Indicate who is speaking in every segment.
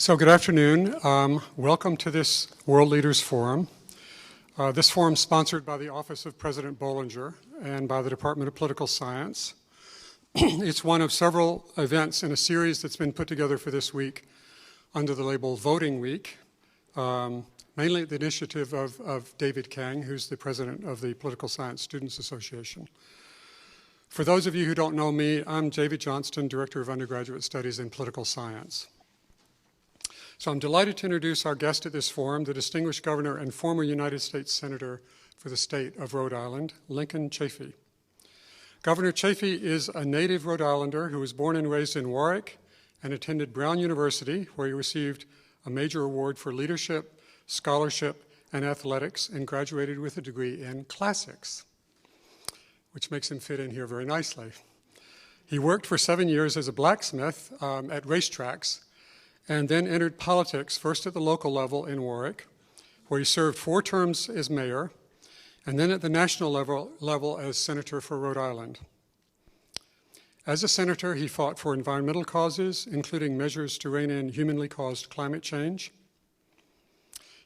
Speaker 1: So good afternoon. Welcome to this World Leaders Forum. This forum is sponsored by the Office of President Bollinger and by the Department of Political Science. It's one of several events in a series that's been put together for this week under the label Voting Week, mainly at the initiative of David Kang, who's the president of the Political Science Students Association. For those of you who don't know me, I'm David Johnston, Director of Undergraduate Studies in Political Science. So I'm delighted to introduce our guest at this forum, the distinguished governor and former United States Senator for the state of Rhode Island, Lincoln Chafee. Governor Chafee is a native Rhode Islander who was born and raised in Warwick and attended Brown University, where he received a major award for leadership, scholarship, and athletics, and graduated with a degree in classics, which makes him fit in here very nicely. He worked for 7 years as a blacksmith at racetracks, and then entered politics, first at the local level in Warwick, where he served 4 terms as mayor, and then at the national level as senator for Rhode Island. As a senator, he fought for environmental causes, including measures to rein in humanly caused climate change.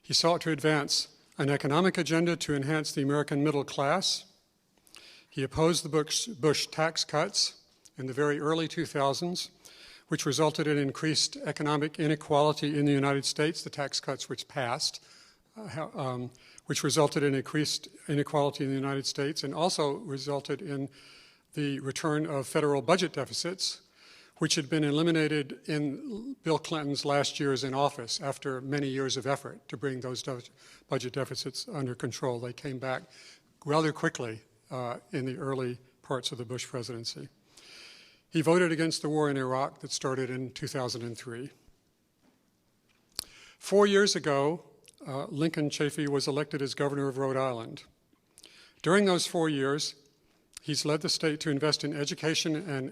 Speaker 1: He sought to advance an economic agenda to enhance the American middle class. He opposed the Bush tax cuts in the very early 2000s, which resulted in increased economic inequality in the United States, the tax cuts which passed, which resulted in increased inequality in the United States, and also resulted in the return of federal budget deficits, which had been eliminated in Bill Clinton's last years in office after many years of effort to bring those budget deficits under control. They came back rather quickly in the early parts of the Bush presidency. He voted against the war in Iraq that started in 2003. 4 years ago, Lincoln Chafee was elected as governor of Rhode Island. During those 4 years, he's led the state to invest in education and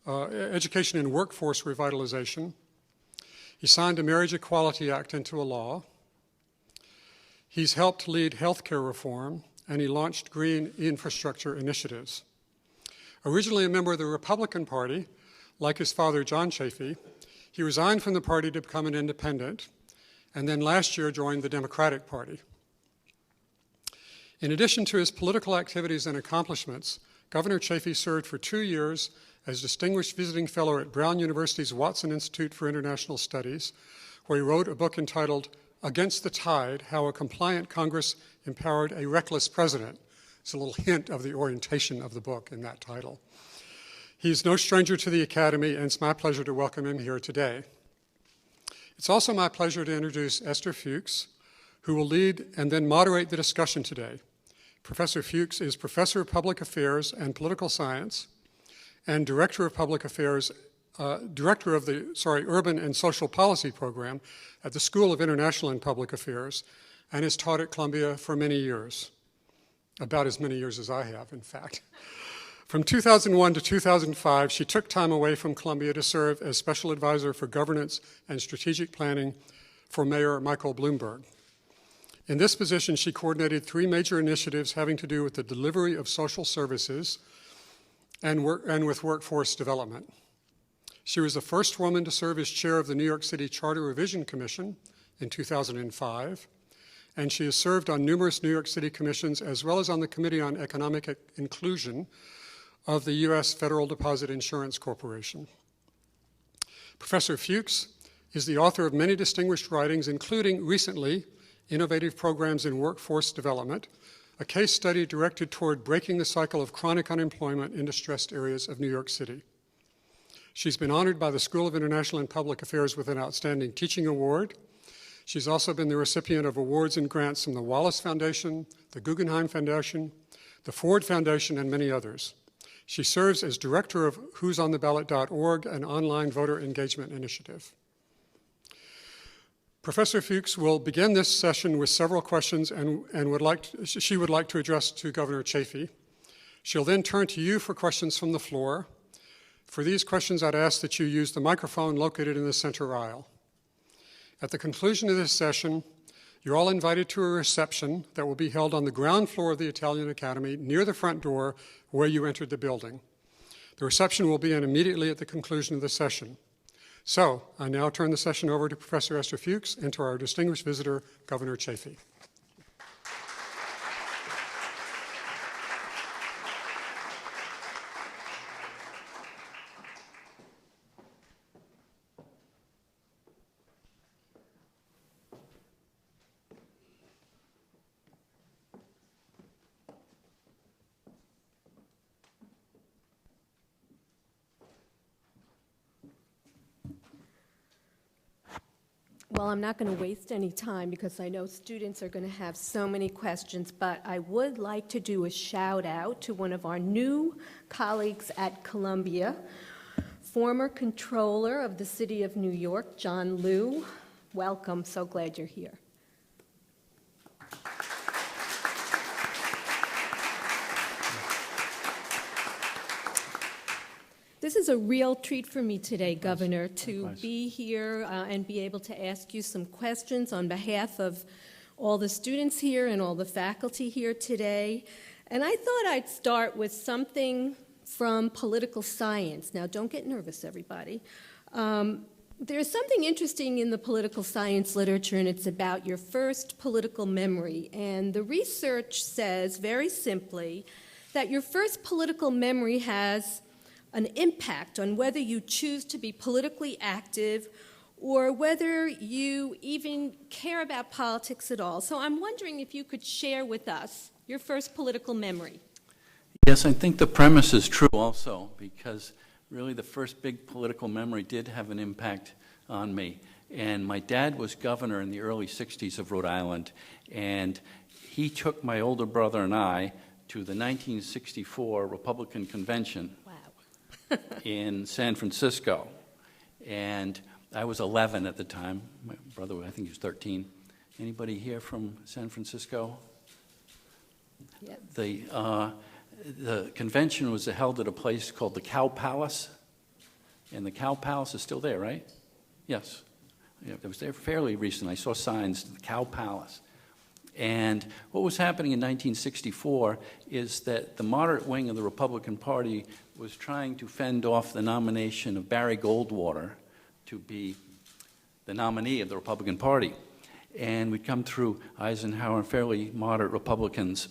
Speaker 1: education and workforce revitalization. He signed a Marriage Equality Act into a law. He's helped lead healthcare reform, and he launched green infrastructure initiatives. Originally a member of the Republican Party, like his father, John Chafee, he resigned from the party to become an independent, and then last year joined the Democratic Party. In addition to his political activities and accomplishments, Governor Chafee served for 2 years as Distinguished Visiting Fellow at Brown University's Watson Institute for International Studies, where he wrote a book entitled Against the Tide, How a Compliant Congress Empowered a Reckless President. It's a little hint of the orientation of the book in that title. He's no stranger to the Academy, and it's my pleasure to welcome him here today. It's also my pleasure to introduce Esther Fuchs, who will lead and then moderate the discussion today. Professor Fuchs is Professor of Public Affairs and Political Science and Director of Public Affairs, Director of the Urban and Social Policy Program at the School of International and Public Affairs, and has taught at Columbia for many years. About as many years as I have, in fact. From 2001 to 2005, she took time away from Columbia to serve as Special Advisor for Governance and Strategic Planning for Mayor Michael Bloomberg. In this position, she coordinated 3 major initiatives having to do with the delivery of social services and with workforce development. She was the first woman to serve as chair of the New York City Charter Revision Commission in 2005, and she has served on numerous New York City commissions as well as on the Committee on Economic Inclusion of the U.S. Federal Deposit Insurance Corporation. Professor Fuchs is the author of many distinguished writings, including recently Innovative Programs in Workforce Development, a case study directed toward breaking the cycle of chronic unemployment in distressed areas of New York City. She's been honored by the School of International and Public Affairs with an Outstanding Teaching Award. She's also been the recipient of awards and grants from the Wallace Foundation, the Guggenheim Foundation, the Ford Foundation, and many others. She serves as director of who'sontheballot.org, an online voter engagement initiative. Professor Fuchs will begin this session with several questions she would like to address to Governor Chafee. She'll then turn to you for questions from the floor. For these questions, I'd ask that you use the microphone located in the center aisle. At the conclusion of this session, you're all invited to a reception that will be held on the ground floor of the Italian Academy near the front door where you entered the building. The reception will begin immediately at the conclusion of the session. So I now turn the session over to Professor Esther Fuchs and to our distinguished visitor, Governor Chafee.
Speaker 2: Well, I'm not going to waste any time because I know students are going to have so many questions, but I would like to do a shout out to one of our new colleagues at Columbia, former controller of the City of New York, John Liu. Welcome, so glad you're here. This is a real treat for me today, Governor, to be here and be able to ask you some questions on behalf of all the students here and all the faculty here today. And I thought I'd start with something from political science. Now, don't get nervous, everybody. There's something interesting in the political science literature, and it's about your first political memory. And the research says, very simply, that your first political memory has an impact on whether you choose to be politically active or whether you even care about politics at all. So I'm wondering if you could share with us your first political memory.
Speaker 3: Yes, I think the premise is true also, because really the first big political memory did have an impact on me. And my dad was governor in the early 60s of Rhode Island, and he took my older brother and I to the 1964 Republican Convention.
Speaker 2: Wow.
Speaker 3: In San Francisco, and I was 11 at the time. My brother, I think he was 13. Anybody here from San Francisco?
Speaker 2: Yep.
Speaker 3: The convention was held at a place called the Cow Palace, and the Cow Palace is still there, right? Yes. Yeah, it was there fairly recently. I saw signs, the Cow Palace. And what was happening in 1964 is that the moderate wing of the Republican Party was trying to fend off the nomination of Barry Goldwater to be the nominee of the Republican Party. And we'd come through Eisenhower and fairly moderate Republicans,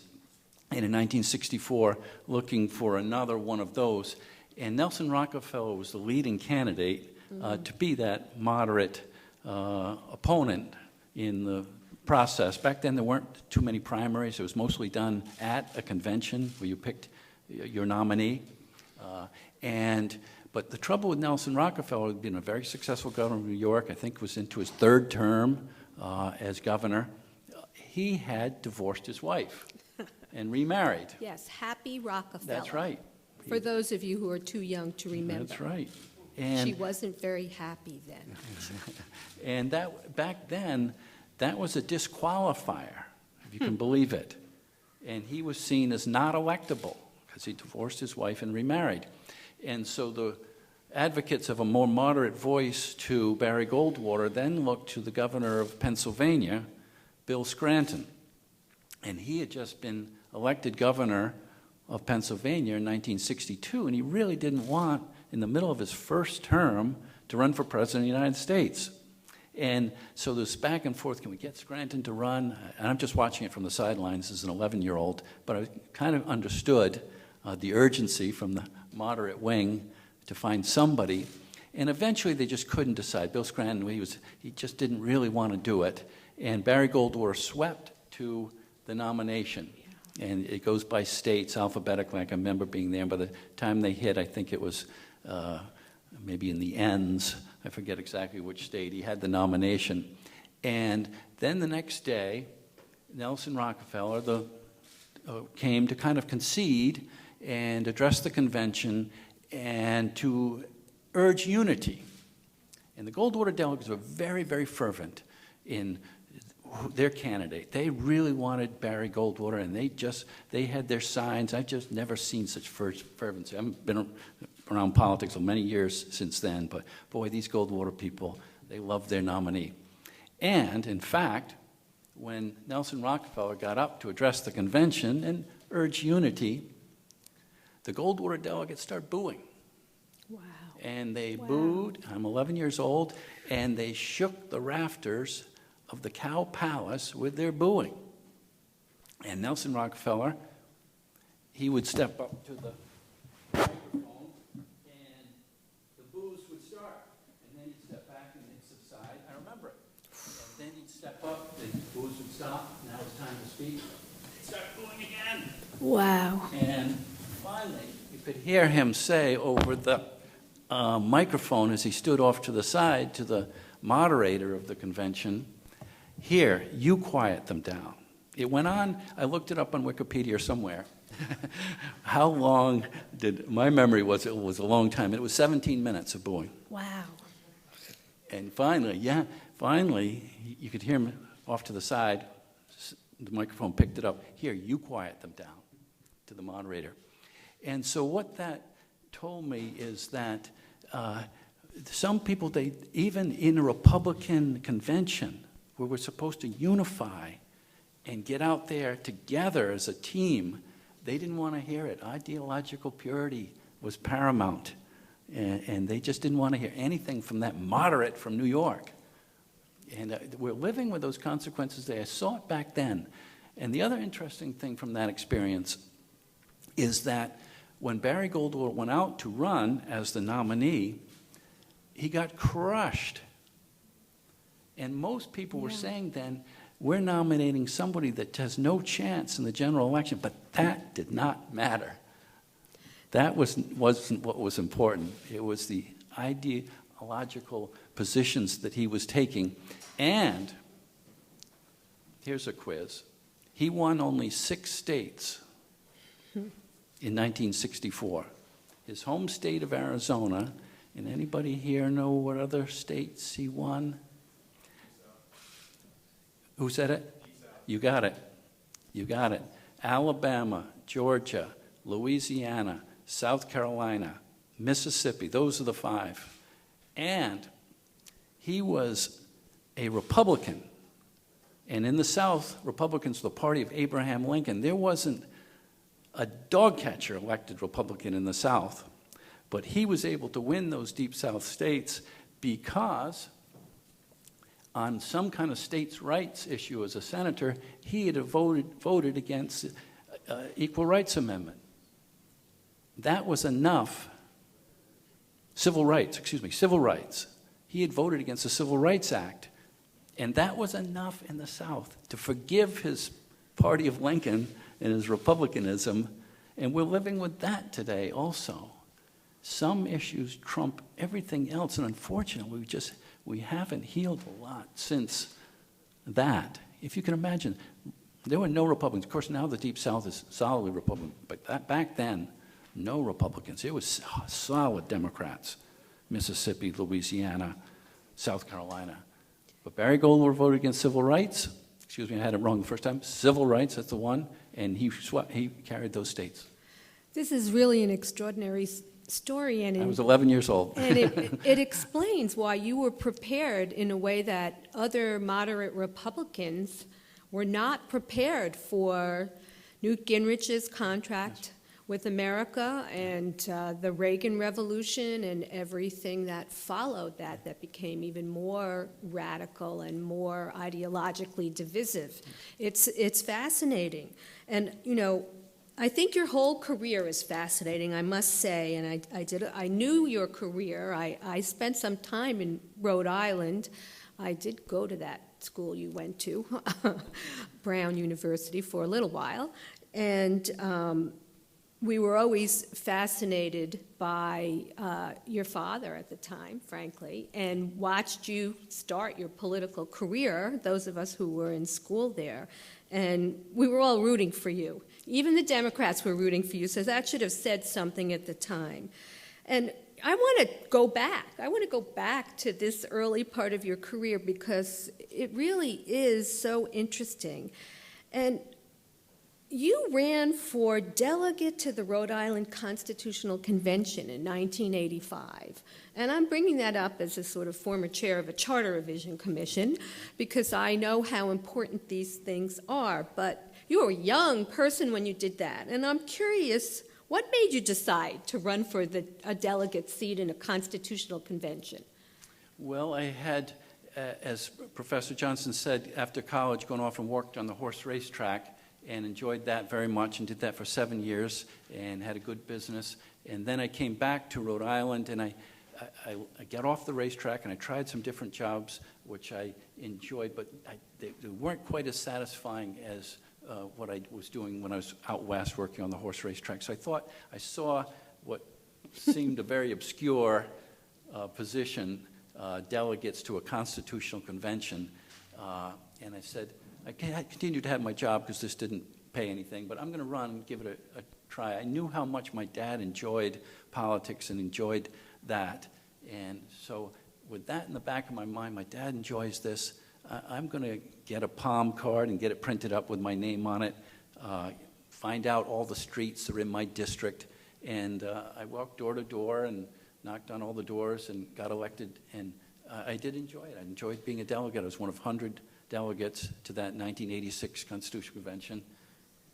Speaker 3: and in 1964 looking for another one of those. And Nelson Rockefeller was the leading candidate to be that moderate opponent in the process. Back then there weren't too many primaries. It was mostly done at a convention where you picked your nominee. But the trouble with Nelson Rockefeller had been a very successful governor of New York. I think was into his third term as governor. He had divorced his wife and remarried.
Speaker 2: Yes, Happy Rockefeller.
Speaker 3: That's right.
Speaker 2: For those of you who are too young to remember.
Speaker 3: That's right. And
Speaker 2: she wasn't very happy then.
Speaker 3: And that back then, that was a disqualifier, if you can believe it. And he was seen as not electable because he divorced his wife and remarried. And so the advocates of a more moderate voice to Barry Goldwater then looked to the governor of Pennsylvania, Bill Scranton. And he had just been elected governor of Pennsylvania in 1962, and he really didn't want, in the middle of his first term, to run for president of the United States. And so this back and forth, can we get Scranton to run? And I'm just watching it from the sidelines as an 11-year-old, but I kind of understood the urgency from the moderate wing to find somebody. And eventually they just couldn't decide. Bill Scranton, he just didn't really want to do it. And Barry Goldwater swept to the nomination. And it goes by states alphabetically. I can remember being there. And by the time they hit, I think it was maybe in the ends. I forget exactly which state. He had the nomination. And then the next day, Nelson Rockefeller came to kind of concede and address the convention and to urge unity. And the Goldwater delegates were very, very fervent in their candidate. They really wanted Barry Goldwater, and they had their signs. I've just never seen such fervency. I haven't been around politics for many years since then, but boy, these Goldwater people, they loved their nominee. And in fact, when Nelson Rockefeller got up to address the convention and urge unity, the Goldwater delegates start booing.
Speaker 2: Wow.
Speaker 3: and they booed. I'm 11 years old, and they shook the rafters of the Cow Palace with their booing. And Nelson Rockefeller, he would step up to the microphone, and the boos would start. And then he'd step back and they'd subside. I remember it. And then he'd step up, the boos would stop. Now it's time to speak. They'd start booing again.
Speaker 2: Wow.
Speaker 3: And finally, you could hear him say over the microphone as he stood off to the side to the moderator of the convention, "Here, you quiet them down." It went on, I looked it up on Wikipedia somewhere. How long did, my memory was it was a long time. It was 17 minutes of booing.
Speaker 2: Wow.
Speaker 3: And finally, you could hear him off to the side. The microphone picked it up. "Here, you quiet them down," to the moderator. And so what that told me is that some people, they even in a Republican convention where we're supposed to unify and get out there together as a team, they didn't want to hear it. Ideological purity was paramount, and they just didn't want to hear anything from that moderate from New York. And we're living with those consequences there. I saw it back then. And the other interesting thing from that experience is that when Barry Goldwater went out to run as the nominee, he got crushed. And most people were saying then, we're nominating somebody that has no chance in the general election, but that did not matter. That wasn't what was important. It was the ideological positions that he was taking. And here's a quiz. He won only 6 states in 1964. His home state of Arizona, and anybody here know what other states he won? Who said it? You got it. You got it. Alabama, Georgia, Louisiana, South Carolina, Mississippi. Those are the 5. And he was a Republican. And in the South, Republicans were the party of Abraham Lincoln. There wasn't a dog catcher elected Republican in the South. But he was able to win those Deep South states because on some kind of states' rights issue as a senator, he had voted against Equal Rights Amendment. That was enough. Civil rights. He had voted against the Civil Rights Act. And that was enough in the South to forgive his party of Lincoln and his republicanism. And we're living with that today also. Some issues trump everything else. And unfortunately, we haven't healed a lot since that. If you can imagine, there were no Republicans. Of course, now the Deep South is solidly Republican. But back then, no Republicans. It was solid Democrats. Mississippi, Louisiana, South Carolina. But Barry Goldwater voted against civil rights. Excuse me, I had it wrong the first time. Civil rights, that's the one. And he carried those states.
Speaker 2: This is really an extraordinary story. And
Speaker 3: I was 11 years old.
Speaker 2: And it explains why you were prepared in a way that other moderate Republicans were not prepared for Newt Gingrich's contract with America and the Reagan Revolution and everything that followed that became even more radical and more ideologically divisive. It's fascinating. And, you know, I think your whole career is fascinating, I must say, and I knew your career. I spent some time in Rhode Island. I did go to that school you went to, Brown University, for a little while, and we were always fascinated by your father at the time, frankly, and watched you start your political career, those of us who were in school there, and we were all rooting for you. Even the Democrats were rooting for you, so that should have said something at the time. And I want to go back. I want to go back to this early part of your career because it really is so interesting. And you ran for delegate to the Rhode Island Constitutional Convention in 1985. And I'm bringing that up as a sort of former chair of a Charter Revision Commission because I know how important these things are. But you were a young person when you did that. And I'm curious What made you decide to run for a delegate seat in a constitutional convention?
Speaker 3: Well, I had, as Professor Johnson said, after college, gone off and worked on the horse racetrack and enjoyed that very much and did that for 7 years and had a good business. And then I came back to Rhode Island and I got off the racetrack and I tried some different jobs, which I enjoyed, but they weren't quite as satisfying as what I was doing when I was out west working on the horse racetrack. So I saw what seemed a very obscure position, delegates to a constitutional convention, and I said, I continued to have my job because this didn't pay anything, but I'm going to run and give it a try. I knew how much my dad enjoyed politics and enjoyed that, and so with that in the back of my mind, my dad enjoys this. I'm going to get a palm card and get it printed up with my name on it, find out all the streets that are in my district, and I walked door to door and knocked on all the doors and got elected, and I did enjoy it. I enjoyed being a delegate. I was one of 100 delegates to that 1986 Constitutional Convention,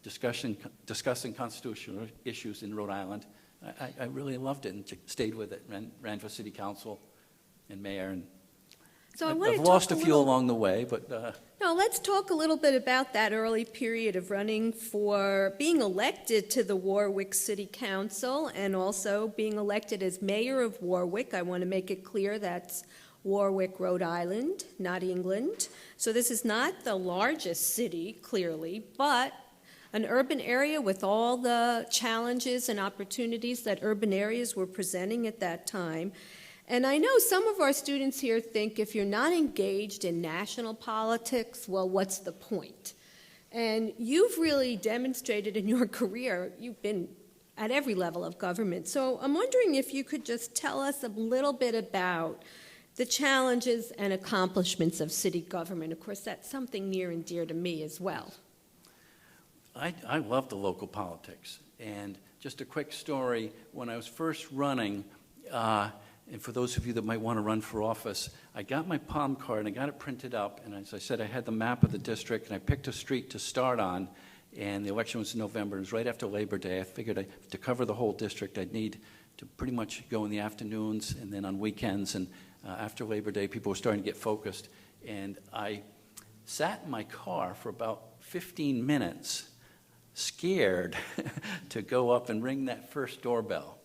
Speaker 3: discussing constitutional issues in Rhode Island. I really loved it and stayed with it, ran for city council and mayor, and
Speaker 2: So
Speaker 3: I've lost a few along the way, but...
Speaker 2: No, let's talk a little bit about that early period of running for being elected to the Warwick City Council and also being elected as mayor of Warwick. I want to make it clear that's Warwick, Rhode Island, not England. So this is not the largest city, clearly, but an urban area with all the challenges and opportunities that urban areas were presenting at that time. And I know some of our students here think if you're not engaged in national politics, well, what's the point? And you've really demonstrated in your career, you've been at every level of government. So I'm wondering if you could just tell us a little bit about the challenges and accomplishments of city government. Of course, that's something near and dear to me as well.
Speaker 3: I love the local politics. And just a quick story, when I was first running, and for those of you that might want to run for office, I got my palm card and I got it printed up, and as I said, I had the map of the district, and I picked a street to start on, and the election was in November. It was right after Labor Day. I figured to cover the whole district, I'd need to pretty much go in the afternoons and then on weekends, and after Labor Day, people were starting to get focused, and I sat in my car for about 15 minutes, scared to go up and ring that first doorbell.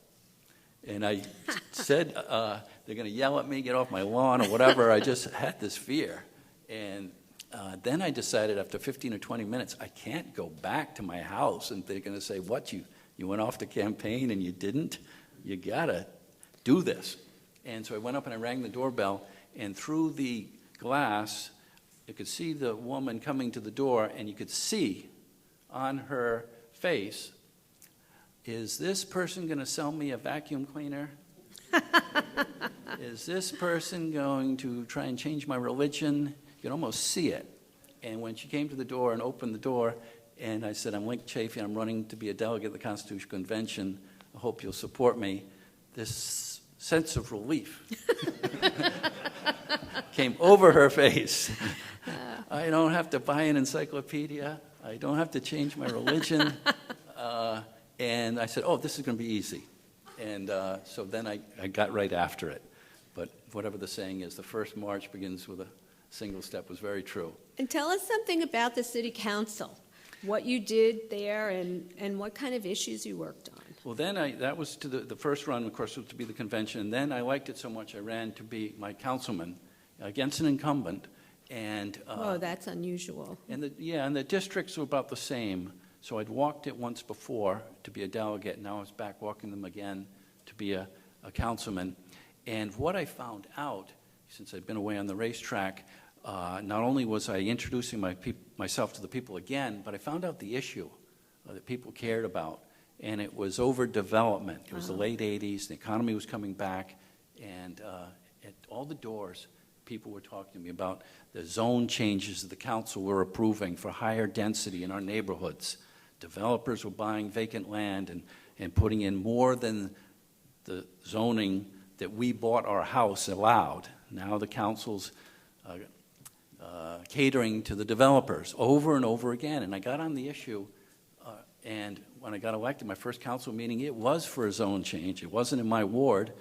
Speaker 3: And I said, they're going to yell at me, get off my lawn or whatever. I just had this fear. And then I decided after 15 or 20 minutes, I can't go back to my house and they're going to say, what, you went off to campaign and you didn't? You got to do this. And so I went up and I rang the doorbell, and through the glass, you could see the woman coming to the door, and you could see on her face, is this person going to sell me a vacuum cleaner? Is this person going to try and change my religion? You could almost see it. And when she came to the door and opened the door, and I said, I'm Link Chafee, I'm running to be a delegate at the Constitutional Convention. I hope you'll support me. This sense of relief came over her face. I don't have to buy an encyclopedia. I don't have to change my religion. And I said, oh, this is going to be easy. And so then I got right after it. But whatever the saying is, the first march begins with a single step was very true.
Speaker 2: And tell us something about the city council, what you did there and what kind of issues you worked on.
Speaker 3: Well, then that was to the first run, of course, was to be the convention. And then I liked it so much I ran to be my councilman against an incumbent. And
Speaker 2: oh, that's unusual.
Speaker 3: And the districts were about the same. So I'd walked it once before to be a delegate. Now I was back walking them again to be a councilman. And what I found out, since I'd been away on the racetrack, not only was I introducing myself to the people again, but I found out the issue that people cared about. And it was overdevelopment. It was the late 80s. The economy was coming back. And at all the doors, people were talking to me about the zone changes that the council were approving for higher density in our neighborhoods. Developers were buying vacant land and putting in more than the zoning that we bought our house allowed. Now the council's catering to the developers over and over again. And I got on the issue And when I got elected, my first council meeting, it was for a zone change. It wasn't in my ward,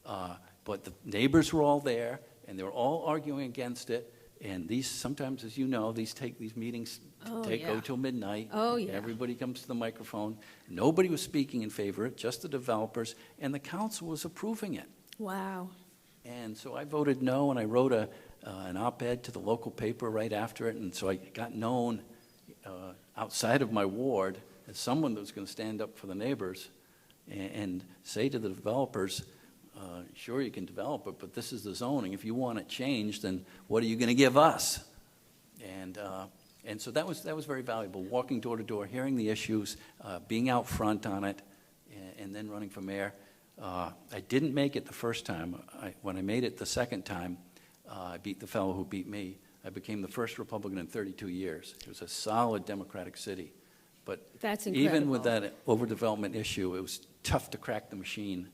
Speaker 3: but the neighbors were all there, and they were all arguing against it. And these, sometimes, as you know, these meetings go till midnight.
Speaker 2: Oh, yeah.
Speaker 3: Everybody comes to the microphone. Nobody was speaking in favor of it, just the developers, and the council was approving it.
Speaker 2: Wow.
Speaker 3: And so I voted no, and I wrote an op-ed to the local paper right after it, and so I got known outside of my ward as someone that was going to stand up for the neighbors and say to the developers, sure, you can develop it, but this is the zoning. If you want it changed, then what are you going to give us? And so that was very valuable, walking door to door, hearing the issues, being out front on it, and then running for mayor. I didn't make it the first time. When I made it the second time, I beat the fellow who beat me. I became the first Republican in 32 years. It was a solid Democratic city. But
Speaker 2: That's incredible.
Speaker 3: even with that overdevelopment issue, it was tough to crack the machine.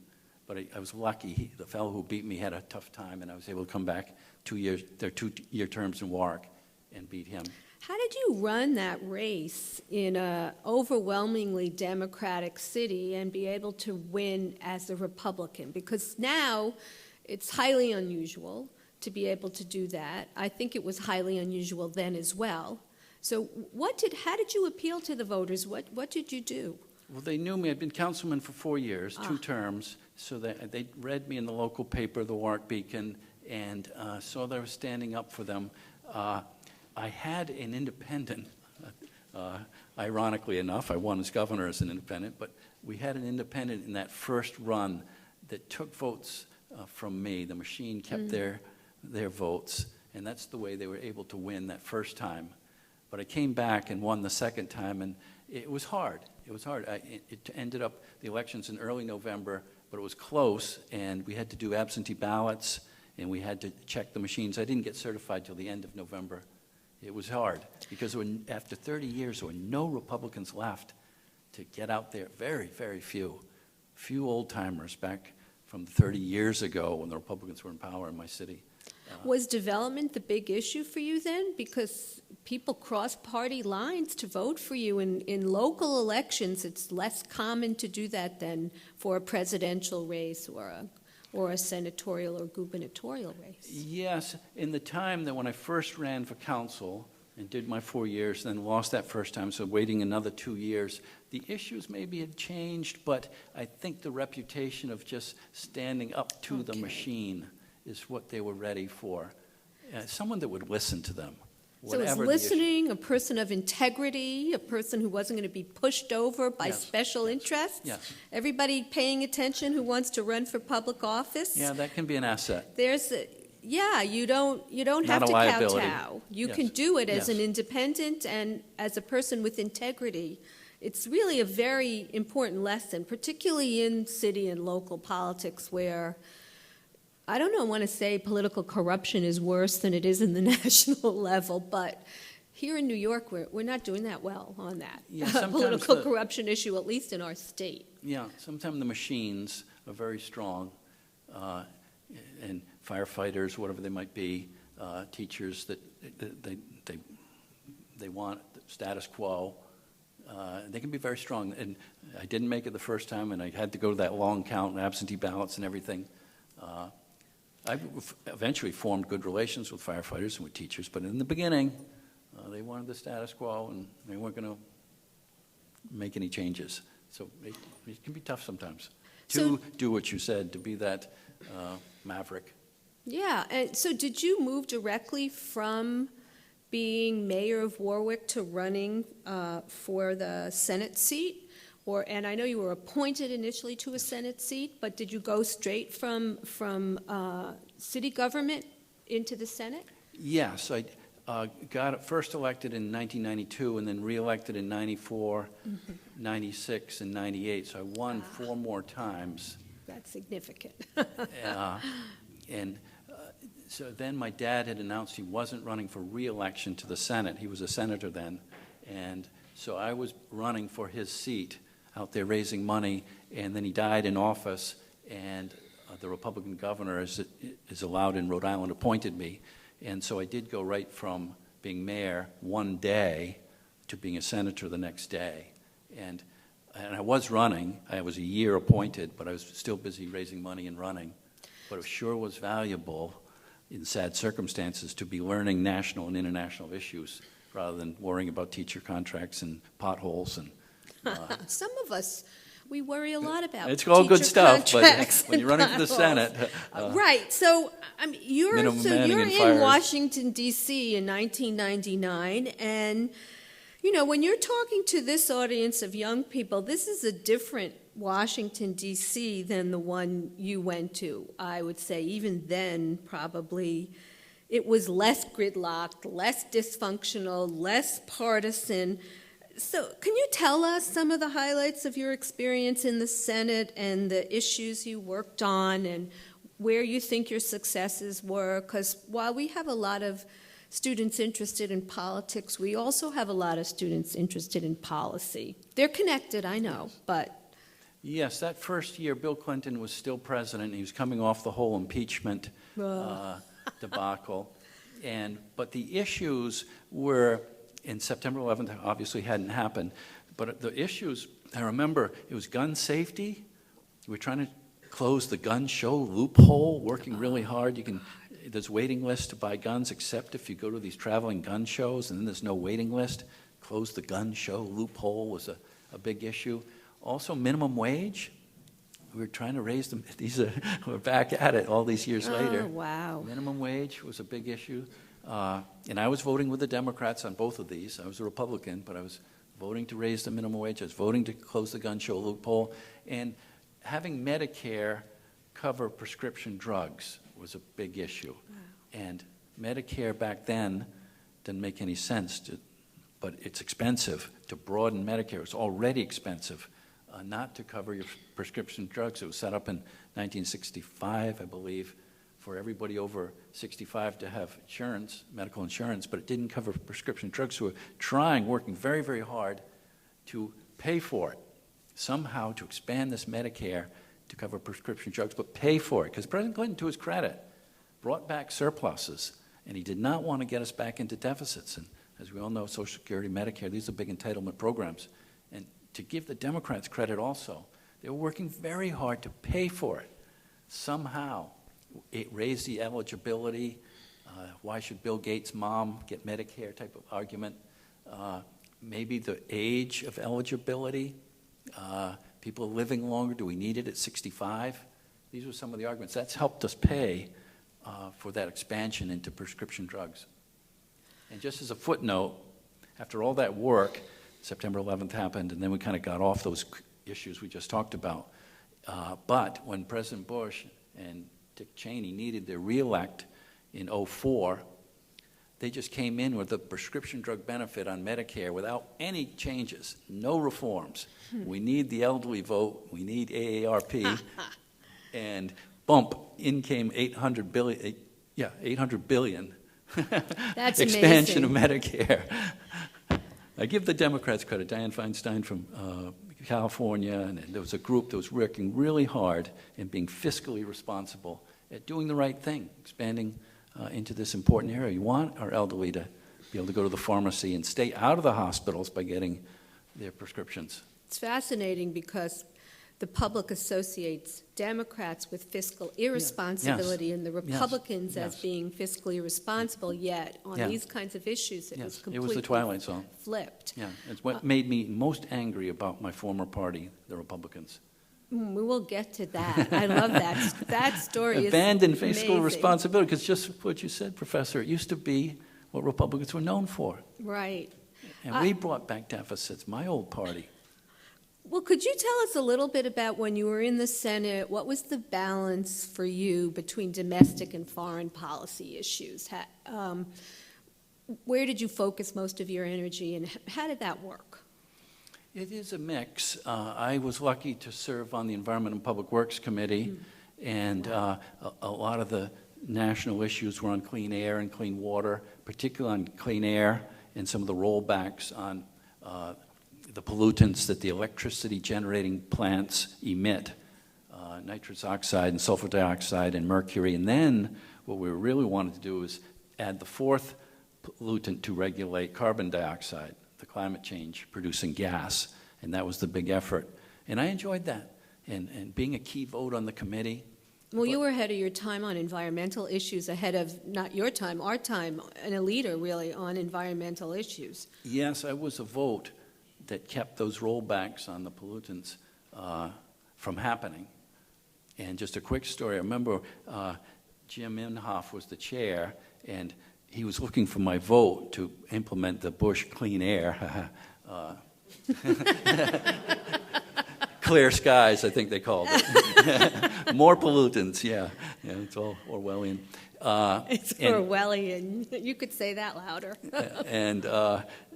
Speaker 3: But I was lucky. The fellow who beat me had a tough time, and I was able to come back 2 years, their 2-year terms in Warwick, and beat him.
Speaker 2: How did you run that race in an overwhelmingly Democratic city and be able to win as a Republican? Because now it's highly unusual to be able to do that. I think it was highly unusual then as well. So how did you appeal to the voters? What did you do?
Speaker 3: Well, they knew me. I'd been councilman for 4 years, 2 terms, so they read me in the local paper, the Warwick Beacon, and saw that I was standing up for them. I had an independent, ironically enough, I won as governor as an independent, but we had an independent in that first run that took votes from me. The machine kept their votes, and that's the way they were able to win that first time. But I came back and won the second time, and it was hard. It was hard. It ended up, the elections in early November, but it was close, and we had to do absentee ballots, and we had to check the machines. I didn't get certified till the end of November. It was hard, because after 30 years, there were no Republicans left to get out there. Very, very few. Few old-timers back from 30 years ago when the Republicans were in power in my city.
Speaker 2: Was development the big issue for you then? Because people cross party lines to vote for you. In local elections, it's less common to do that than for a presidential race or a senatorial or gubernatorial race.
Speaker 3: Yes, in the time that when I first ran for council and did my 4 years, then lost that first time, so waiting another 2 years, the issues maybe had changed, but I think the reputation of just standing up to the machine is what they were ready for. Someone that would listen to them.
Speaker 2: So it's listening, a person of integrity, a person who wasn't going to be pushed over by special interests.
Speaker 3: Yes.
Speaker 2: Everybody paying attention who wants to run for public office.
Speaker 3: Yeah, that can be an asset.
Speaker 2: You don't have to kowtow. You can do it as an independent and as a person with integrity. It's really a very important lesson, particularly in city and local politics where I want to say political corruption is worse than it is in the national level, but here in New York, we're not doing that well on that political corruption issue, at least in our state. Yeah,
Speaker 3: sometimes the machines are very strong, and firefighters, whatever they might be, teachers, that they want the status quo. They can be very strong, and I didn't make it the first time, and I had to go to that long count and absentee ballots and everything. I eventually formed good relations with firefighters and with teachers, but in the beginning, they wanted the status quo, and they weren't going to make any changes. So it can be tough sometimes to do what you said, to be that maverick. Yeah, and so did you move directly from being mayor of Warwick to running for the Senate seat? And I know you were appointed initially to a Senate seat, but did you go straight from city government into the Senate? Yes, I got first elected in 1992 and then reelected in 94, 96, and 98. So I won 4 more times. That's significant. So then my dad had announced he wasn't running for reelection to the Senate. He was a senator then. And so I was running for his seat out there raising money, and then he died in office, and the Republican governor, as is allowed in Rhode Island, appointed me. And so I did go right from being mayor one day to being a senator the next day. And I was running. I was a year appointed, but I was still busy raising money and running. But it sure was valuable in sad circumstances to be learning national and international issues rather than worrying about teacher contracts and potholes. And
Speaker 2: Some of us, we worry a lot about
Speaker 3: it's all good
Speaker 2: teacher
Speaker 3: stuff, but
Speaker 2: contracts
Speaker 3: when you're running for the
Speaker 2: potholes.
Speaker 3: Senate,
Speaker 2: Right. So, I mean, you're
Speaker 3: manning and
Speaker 2: in
Speaker 3: fires.
Speaker 2: Washington, D.C. in 1999, and, you know, when you're talking to this audience of young people, this is a different Washington, D.C. than the one you went to. I would say even then, probably, it was less gridlocked, less dysfunctional, less partisan. So can you tell us some of the highlights of your experience in the Senate and the issues you worked on and where you think your successes were? Because while we have a lot of students interested in politics, we also have a lot of students interested in policy. They're connected, I know, but...
Speaker 3: yes, that first year, Bill Clinton was still president. He was coming off the whole impeachment debacle. But the issues were, in September 11th, obviously hadn't happened. But the issues, I remember, it was gun safety. We were trying to close the gun show loophole, working really hard. There's waiting lists to buy guns, except if you go to these traveling gun shows, and then there's no waiting list. Close the gun show loophole was a big issue. Also, minimum wage. We were trying to raise them. We're back at it all these years later.
Speaker 2: Oh, wow.
Speaker 3: Minimum wage was a big issue. And I was voting with the Democrats on both of these. I was a Republican, but I was voting to raise the minimum wage. I was voting to close the gun show loophole. And having Medicare cover prescription drugs was a big issue.
Speaker 2: Wow.
Speaker 3: And Medicare back then didn't make any sense, but it's expensive to broaden Medicare. It's already expensive not to cover your prescription drugs. It was set up in 1965, I believe, for everybody over 65 to have insurance, medical insurance, but it didn't cover prescription drugs. So we're working very, very hard to pay for it, somehow to expand this Medicare to cover prescription drugs, but pay for it. Because President Clinton, to his credit, brought back surpluses, and he did not want to get us back into deficits. And as we all know, Social Security, Medicare, these are big entitlement programs. And to give the Democrats credit also, they were working very hard to pay for it. Somehow, it raised the eligibility. Why should Bill Gates' mom get Medicare type of argument? Maybe the age of eligibility. People living longer, do we need it at 65? These were some of the arguments. That's helped us pay for that expansion into prescription drugs. And just as a footnote, after all that work, September 11th happened, and then we kind of got off those issues we just talked about. But when President Bush and Dick Cheney needed their reelect in 2004, they just came in with a prescription drug benefit on Medicare without any changes, no reforms. We need the elderly vote, we need AARP, and bump, in came $800 billion.
Speaker 2: That's
Speaker 3: expansion
Speaker 2: amazing.
Speaker 3: of Medicare. I give the Democrats credit. Dianne Feinstein from California, and there was a group that was working really hard and being fiscally responsible at doing the right thing, expanding into this important area. You want our elderly to be able to go to the pharmacy and stay out of the hospitals by getting their prescriptions.
Speaker 2: It's fascinating because the public associates Democrats with fiscal irresponsibility and the Republicans as being fiscally responsible, yet on these kinds of issues it was completely
Speaker 3: It was the Twilight Zone.
Speaker 2: Flipped.
Speaker 3: Yeah, it's what made me most angry about my former party, the Republicans.
Speaker 2: We will get to that. I love that. That story
Speaker 3: Abandoned
Speaker 2: is
Speaker 3: fiscal
Speaker 2: amazing.
Speaker 3: responsibility, because just what you said, Professor, it used to be what Republicans were known for.
Speaker 2: Right.
Speaker 3: And we brought back deficits, my old party.
Speaker 2: Well, could you tell us a little bit about when you were in the Senate, what was the balance for you between domestic and foreign policy issues? Where did you focus most of your energy, and how did that work?
Speaker 3: It is a mix. I was lucky to serve on the Environment and Public Works Committee, and a lot of the national issues were on clean air and clean water, particularly on clean air and some of the rollbacks on the pollutants that the electricity generating plants emit, nitrous oxide and sulfur dioxide and mercury. And then what we really wanted to do is add the fourth pollutant to regulate carbon dioxide, the climate change producing gas. And that was the big effort. And I enjoyed that. And being a key vote on the committee.
Speaker 2: Well, you were ahead of your time on environmental issues, ahead of, not your time, our time, and a leader, really, on environmental issues.
Speaker 3: Yes, I was a vote that kept those rollbacks on the pollutants from happening. And just a quick story, I remember Jim Inhofe was the chair, and he was looking for my vote to implement the Bush Clean Air. Clear skies, I think they called it. More pollutants, yeah. It's all Orwellian.
Speaker 2: It's Orwellian. You could say that louder.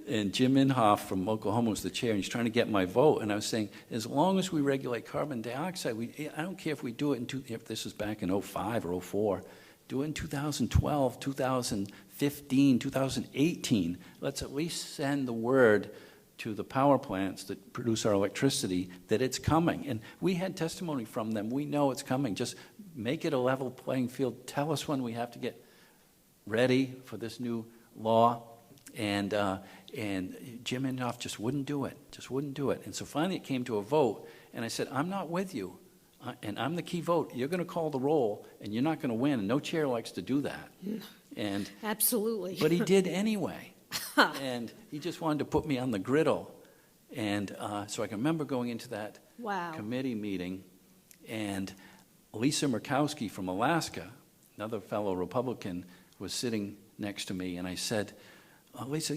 Speaker 3: And Jim Inhofe from Oklahoma was the chair, and he's trying to get my vote. And I was saying, as long as we regulate carbon dioxide, I don't care if we do it if this is back in 05 or 04, do it in 2012, 2015, 2018. Let's at least send the word to the power plants that produce our electricity that it's coming. And we had testimony from them. We know it's coming. Just make it a level playing field. Tell us when we have to get ready for this new law. And Jim Inhofe just wouldn't do it, And so finally it came to a vote, and I said, I'm not with you, and I'm the key vote. You're going to call the roll, and you're not going to win, and no chair likes to do that. And
Speaker 2: absolutely.
Speaker 3: But he did anyway, and he just wanted to put me on the griddle. And so I can remember going into that committee meeting, and Lisa Murkowski from Alaska, another fellow Republican, was sitting next to me, and I said, Lisa,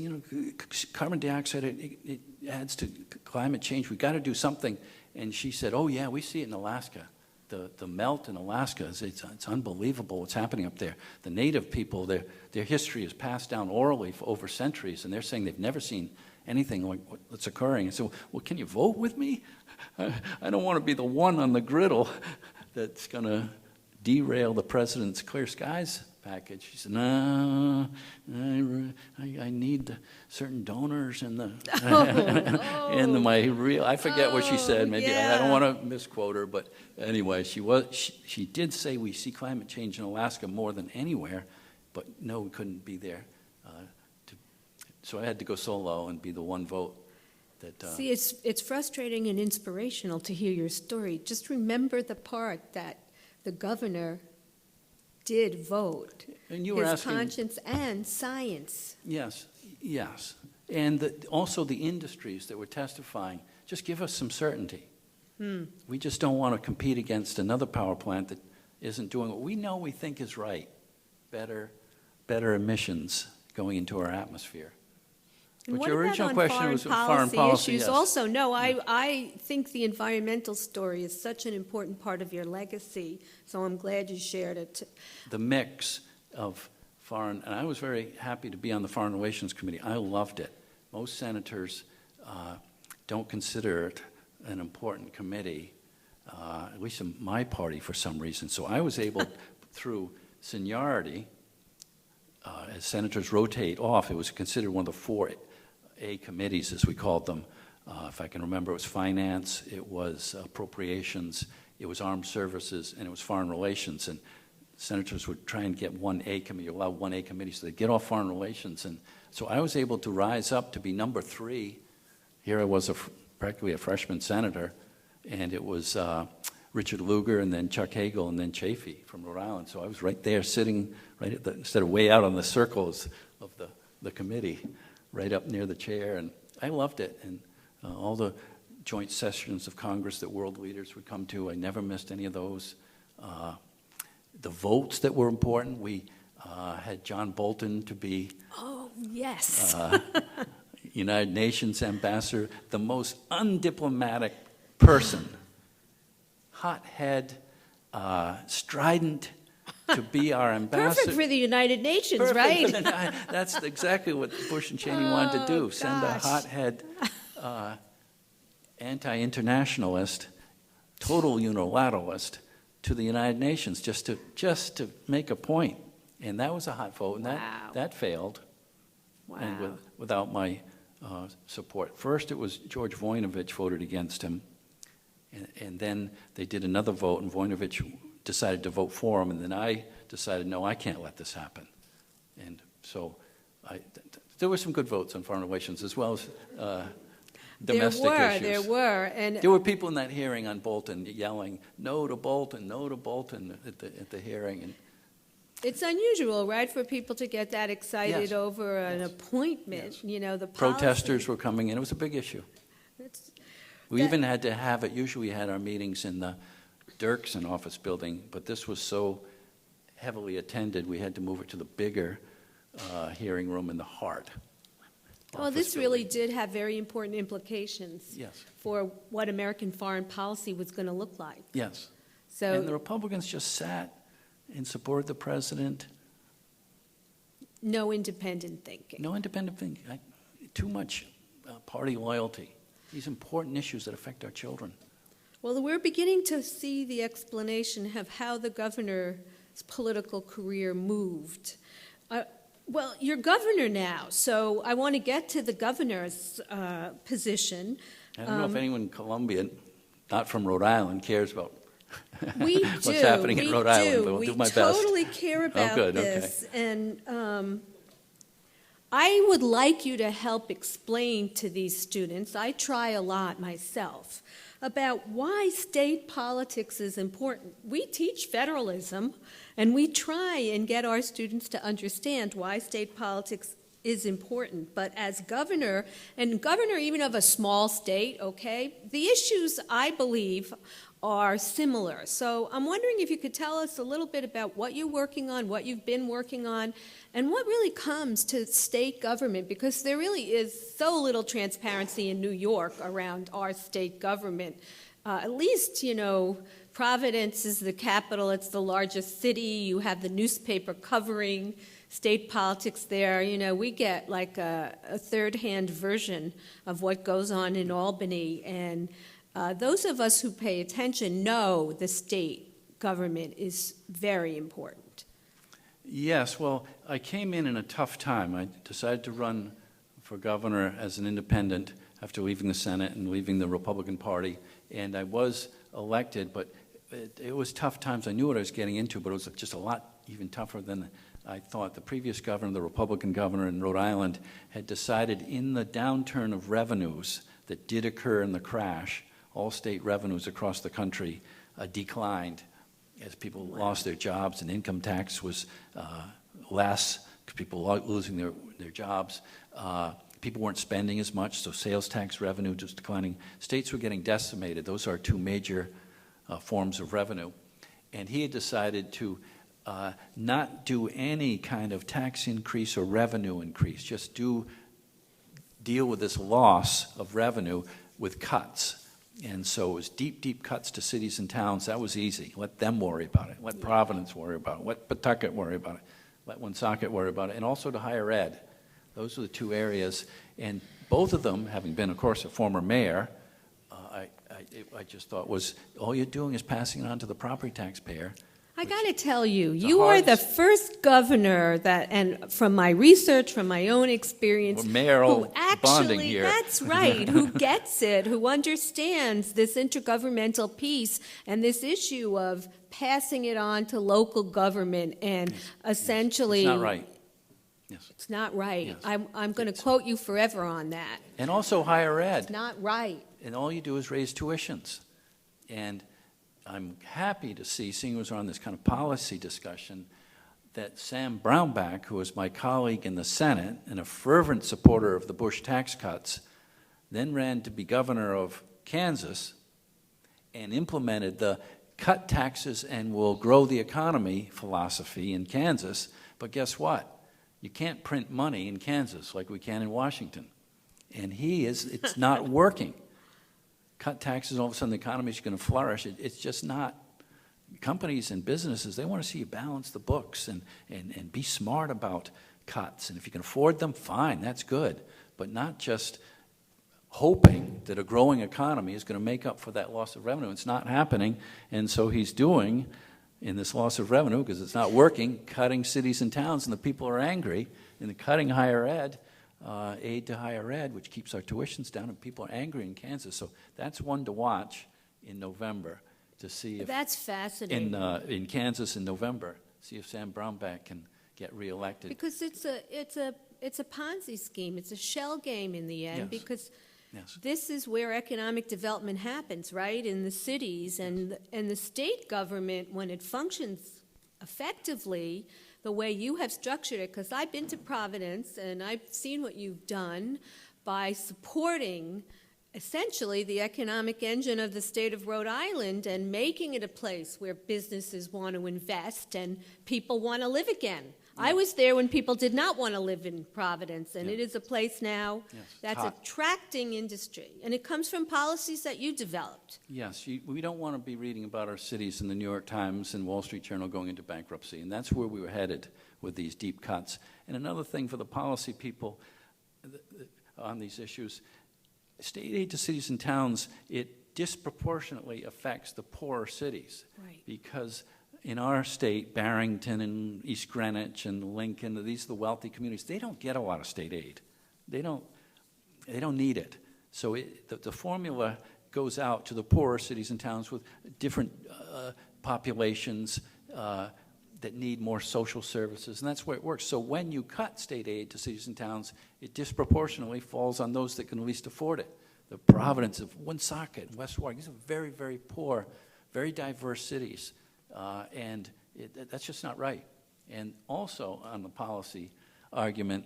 Speaker 3: carbon dioxide, it adds to climate change. We've got to do something. And she said, oh, yeah, we see it in Alaska. The melt in Alaska, it's unbelievable what's happening up there. The native people, their history is passed down orally for over centuries, and they're saying they've never seen anything like what's occurring. And so, well, can you vote with me? I don't want to be the one on the griddle that's going to derail the president's Clear Skies package. She said, no, I need certain donors and I forget what she said. Maybe I don't want to misquote her, but anyway, she did say we see climate change in Alaska more than anywhere, but no, we couldn't be there. So I had to go solo and be the one vote.
Speaker 2: See, it's frustrating and inspirational to hear your story. Just remember the part that the governor did vote.
Speaker 3: And you were
Speaker 2: his
Speaker 3: asking,
Speaker 2: conscience and science.
Speaker 3: Yes. And also the industries that were testifying, just give us some certainty. We just don't want to compete against another power plant that isn't doing what we know we think is right. Better emissions going into our atmosphere.
Speaker 2: And
Speaker 3: but
Speaker 2: what
Speaker 3: your
Speaker 2: about
Speaker 3: original
Speaker 2: on
Speaker 3: question was foreign policy
Speaker 2: issues
Speaker 3: yes.
Speaker 2: also? No, I think the environmental story is such an important part of your legacy, so I'm glad you shared it.
Speaker 3: The mix of foreign, and I was very happy to be on the Foreign Relations Committee. I loved it. Most senators don't consider it an important committee, at least in my party for some reason. So I was able, through seniority, as senators rotate off, it was considered one of the 4A committees, as we called them. If I can remember, it was finance, it was appropriations, it was armed services, and it was foreign relations. And senators would try and get 1A committee, allow 1A committee, so they'd get off foreign relations. And so I was able to rise up to be number 3. Here I was practically a freshman senator, and it was Richard Lugar, and then Chuck Hagel, and then Chafee from Rhode Island. So I was right there sitting right at instead of way out on the circles of the committee, right up near the chair. And I loved it. And all the joint sessions of Congress that world leaders would come to, I never missed any of those. The votes that were important, we had John Bolton to be United Nations ambassador, the most undiplomatic person, hothead, strident, to be our ambassador.
Speaker 2: Perfect for the United Nations,
Speaker 3: Perfect
Speaker 2: right?
Speaker 3: That's exactly what Bush and Cheney wanted to do, send a hothead anti-internationalist, total unilateralist to the United Nations just to make a point. And that was a hot vote, and that failed.
Speaker 2: Wow.
Speaker 3: And without my support. First, it was George Voinovich voted against him, and then they did another vote, and Voinovich decided to vote for him, and then I decided, no, I can't let this happen. And so there were some good votes on foreign relations, as well as domestic issues.
Speaker 2: There were. And
Speaker 3: There were people in that hearing on Bolton yelling, no to Bolton at the hearing. And
Speaker 2: it's unusual, right, for people to get that excited
Speaker 3: Yes.
Speaker 2: over an
Speaker 3: Yes.
Speaker 2: appointment,
Speaker 3: Yes.
Speaker 2: you know, the
Speaker 3: protesters
Speaker 2: policy.
Speaker 3: were coming in. It was a big issue.
Speaker 2: It's-
Speaker 3: We
Speaker 2: That-
Speaker 3: even had to have it, usually we had our meetings in the Dirksen office building, but this was so heavily attended, we had to move it to the bigger hearing room in the heart.
Speaker 2: Well,
Speaker 3: office
Speaker 2: this really
Speaker 3: building.
Speaker 2: did have very important implications
Speaker 3: Yes,
Speaker 2: for what American foreign policy was going to look like.
Speaker 3: yes.
Speaker 2: So.
Speaker 3: And the Republicans just sat and supported the president.
Speaker 2: No independent thinking.
Speaker 3: No independent thinking. Too much party loyalty. These important issues that affect our children.
Speaker 2: Well, we're beginning to see the explanation of how the governor's political career moved. Well, you're governor now, so I want to get to the governor's position.
Speaker 3: I don't know if anyone in Columbia, not from Rhode Island, cares about
Speaker 2: We do.
Speaker 3: what's happening in Rhode Island, but I'll do my best.
Speaker 2: We totally care about
Speaker 3: good, okay.
Speaker 2: this. And I would like you to help explain to these students, I try a lot myself, about why state politics is important. We teach federalism, and we try and get our students to understand why state politics is important. But as governor, and governor even of a small state, okay, the issues, I believe, are similar. So I'm wondering if you could tell us a little bit about what you're working on, what you've been working on, and what really comes to state government, because there really is so little transparency in New York around our state government. At least, you know, Providence is the capital, it's the largest city, you have the newspaper covering state politics there. You know, we get like a third-hand version of what goes on in Albany, and those of us who pay attention know the state government is very important.
Speaker 3: Yes, well, I came in a tough time. I decided to run for governor as an independent after leaving the Senate and leaving the Republican Party, and I was elected, but it was tough times. I knew what I was getting into, but it was just a lot even tougher than I thought. The previous governor, the Republican governor in Rhode Island, had decided in the downturn of revenues that did occur in the crash, all state revenues across the country declined as people lost their jobs and income tax was less, people losing their jobs. People weren't spending as much, so sales tax revenue just declining. States were getting decimated. Those are two major forms of revenue. And he had decided to not do any kind of tax increase or revenue increase, just deal with this loss of revenue with cuts. And so it was deep, deep cuts to cities and towns. That was easy. Let them worry about it. Let Providence worry about it. Let Pawtucket worry about it. Let Woonsocket worry about it. And also to higher ed. Those are the two areas. And both of them, having been, of course, a former mayor, I just thought was, all you're doing is passing it on to the property taxpayer.
Speaker 2: I got to tell you, you are the first governor that, and from my research, from my own experience,
Speaker 3: We're mayoral
Speaker 2: who actually,
Speaker 3: bonding here.
Speaker 2: that's right, who gets it, who understands this intergovernmental piece and this issue of passing it on to local government and essentially.
Speaker 3: It's not right. Yes.
Speaker 2: It's not right.
Speaker 3: Yes.
Speaker 2: I'm going to quote you forever on that.
Speaker 3: And also higher ed.
Speaker 2: It's not right.
Speaker 3: And all you do is raise tuitions. And I'm happy to see, seeing as we're on this kind of policy discussion, that Sam Brownback, who was my colleague in the Senate and a fervent supporter of the Bush tax cuts, then ran to be governor of Kansas and implemented the cut taxes and we'll grow the economy philosophy in Kansas. But guess what? You can't print money in Kansas like we can in Washington. And it's not working. Cut taxes, all of a sudden the economy is going to flourish. It's just not. Companies and businesses, they want to see you balance the books and be smart about cuts. And if you can afford them, fine, that's good. But not just hoping that a growing economy is going to make up for that loss of revenue. It's not happening. And so he's doing, in this loss of revenue, because it's not working, cutting cities and towns, and the people are angry, and cutting higher ed. Aid to higher ed, which keeps our tuitions down, and people are angry in Kansas. So that's one to watch in November to see if
Speaker 2: That's fascinating.
Speaker 3: in Kansas in November, see if Sam Brownback can get reelected.
Speaker 2: Because it's a Ponzi scheme. It's a shell game in the end.
Speaker 3: Yes.
Speaker 2: Because
Speaker 3: Yes.
Speaker 2: This is where economic development happens, right, in the cities, and the state government, when it functions effectively, the way you have structured it, because I've been to Providence and I've seen what you've done by supporting essentially the economic engine of the state of Rhode Island and making it a place where businesses want to invest and people want to live again. I was there when people did not want to live in Providence, and it is a place now that's attracting industry. And it comes from policies that you developed.
Speaker 3: Yes, we don't want to be reading about our cities in the New York Times and Wall Street Journal going into bankruptcy, and that's where we were headed with these deep cuts. And another thing for the policy people on these issues, state aid to cities and towns, it disproportionately affects the poorer cities.
Speaker 2: Right.
Speaker 3: Because in our state, Barrington and East Greenwich and Lincoln, these are the wealthy communities. They don't get a lot of state aid. They don't need it. So the formula goes out to the poorer cities and towns with different populations that need more social services, and that's where it works. So when you cut state aid to cities and towns, it disproportionately falls on those that can least afford it. The Providence of Woonsocket and West Warwick, these are very, very poor, very diverse cities. And that's just not right. And also on the policy argument,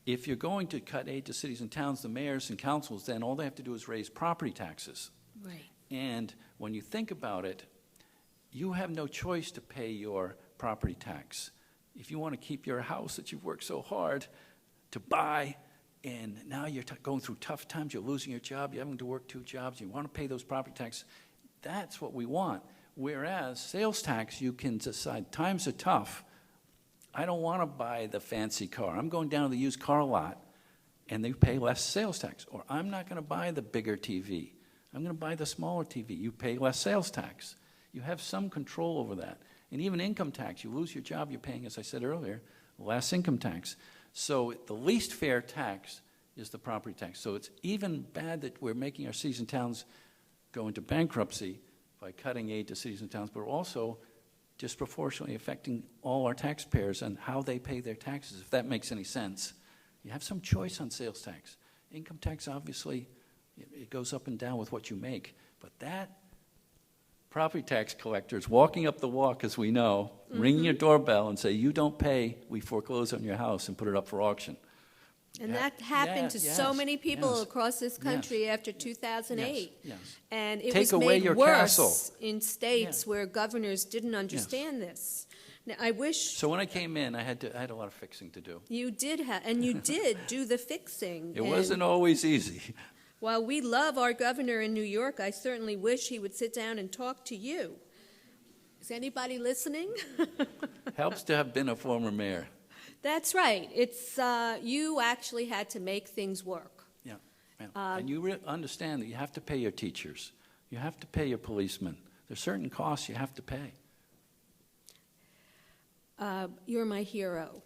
Speaker 3: if you're going to cut aid to cities and towns, the mayors and councils, then all they have to do is raise property taxes.
Speaker 2: Right.
Speaker 3: And when you think about it, you have no choice to pay your property tax. If you want to keep your house that you've worked so hard to buy, and now you're going through tough times, you're losing your job, you're having to work 2 jobs, you want to pay those property taxes, that's what we want. Whereas sales tax, you can decide, times are tough. I don't want to buy the fancy car. I'm going down to the used car lot, and they pay less sales tax. Or I'm not going to buy the bigger TV. I'm going to buy the smaller TV. You pay less sales tax. You have some control over that. And even income tax, you lose your job, you're paying, as I said earlier, less income tax. So the least fair tax is the property tax. So it's even bad that we're making our cities and towns go into bankruptcy by cutting aid to cities and towns, but also disproportionately affecting all our taxpayers and how they pay their taxes, if that makes any sense. You have some choice on sales tax. Income tax, obviously, it goes up and down with what you make. But that property tax collector is walking up the walk, as we know, ringing your doorbell and say, you don't pay, we foreclose on your house and put it up for auction.
Speaker 2: And that happened to so many people across this country after 2008.
Speaker 3: Yes.
Speaker 2: And it
Speaker 3: Take
Speaker 2: was
Speaker 3: away
Speaker 2: made
Speaker 3: your
Speaker 2: worse
Speaker 3: castle.
Speaker 2: in states where governors didn't understand this. Now, I wish
Speaker 3: So when I came in, I had a lot of fixing to do.
Speaker 2: you did and you did do the fixing.
Speaker 3: It wasn't always easy.
Speaker 2: While we love our governor in New York, I certainly wish he would sit down and talk to you. Is anybody listening?
Speaker 3: Helps to have been a former mayor.
Speaker 2: That's right. It's you actually had to make things work.
Speaker 3: Yeah. And you understand that you have to pay your teachers. You have to pay your policemen. There's certain costs you have to pay.
Speaker 2: You're my hero.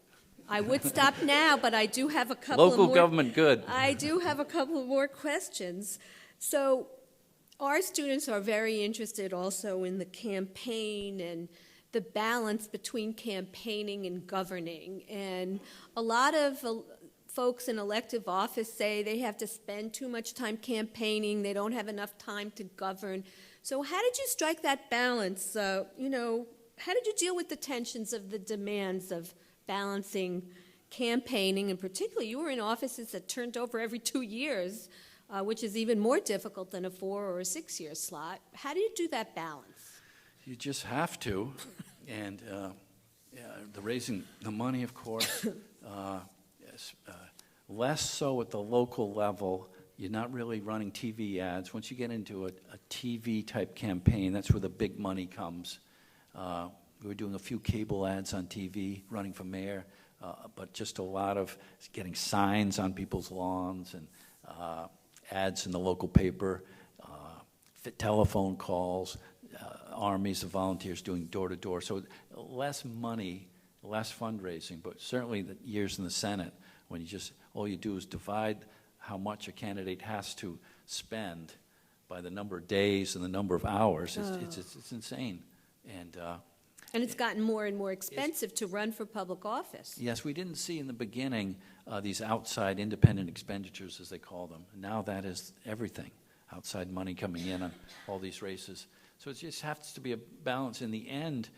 Speaker 2: I would stop now, but I do have a couple
Speaker 3: Local
Speaker 2: of more,
Speaker 3: government good.
Speaker 2: I do have a couple of more questions. So our students are very interested also in the campaign and the balance between campaigning and governing. And a lot of folks in elective office say they have to spend too much time campaigning, they don't have enough time to govern. So how did you strike that balance? How did you deal with the tensions of the demands of balancing campaigning, and particularly you were in offices that turned over every 2 years, which is even more difficult than a 4 or a 6 year slot. How do you do that balance?
Speaker 3: You just have to. And the raising the money, of course, less so at the local level. You're not really running TV ads. Once you get into a TV-type campaign, that's where the big money comes. We were doing a few cable ads on TV, running for mayor, but just a lot of getting signs on people's lawns and ads in the local paper, telephone calls, armies of volunteers doing door-to-door. So less money, less fundraising, but certainly the years in the Senate when all you do is divide how much a candidate has to spend by the number of days and the number of hours. It's insane. And
Speaker 2: And it's gotten more and more expensive to run for public office.
Speaker 3: Yes, we didn't see in the beginning these outside independent expenditures, as they call them. Now that is everything, outside money coming in on all these races. So it just has to be a balance. In the end,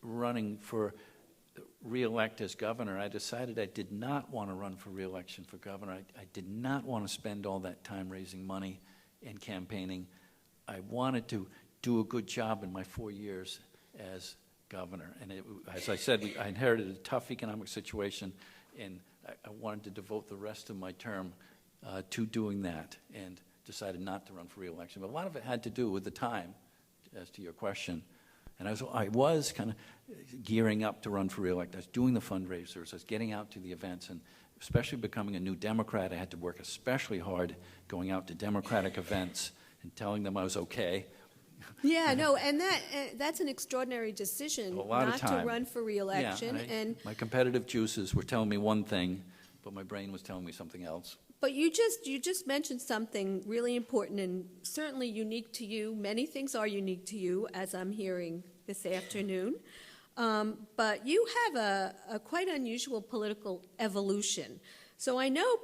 Speaker 3: running for re-elect as governor, I decided I did not want to run for re-election for governor. I did not want to spend all that time raising money and campaigning. I wanted to do a good job in my 4 years as governor. And as I said, I inherited a tough economic situation, and I wanted to devote the rest of my term to doing that, and decided not to run for re-election. But a lot of it had to do with the time, as to your question. And I was kind of gearing up to run for re-election. I was doing the fundraisers. I was getting out to the events, and especially becoming a new Democrat, I had to work especially hard going out to Democratic events and telling them I was okay.
Speaker 2: Yeah, no, and that's an extraordinary decision, not to run for re-election.
Speaker 3: Yeah, and my competitive juices were telling me one thing, but my brain was telling me something else.
Speaker 2: But you just mentioned something really important and certainly unique to you. Many things are unique to you, as I'm hearing this afternoon. But you have a quite unusual political evolution. So I know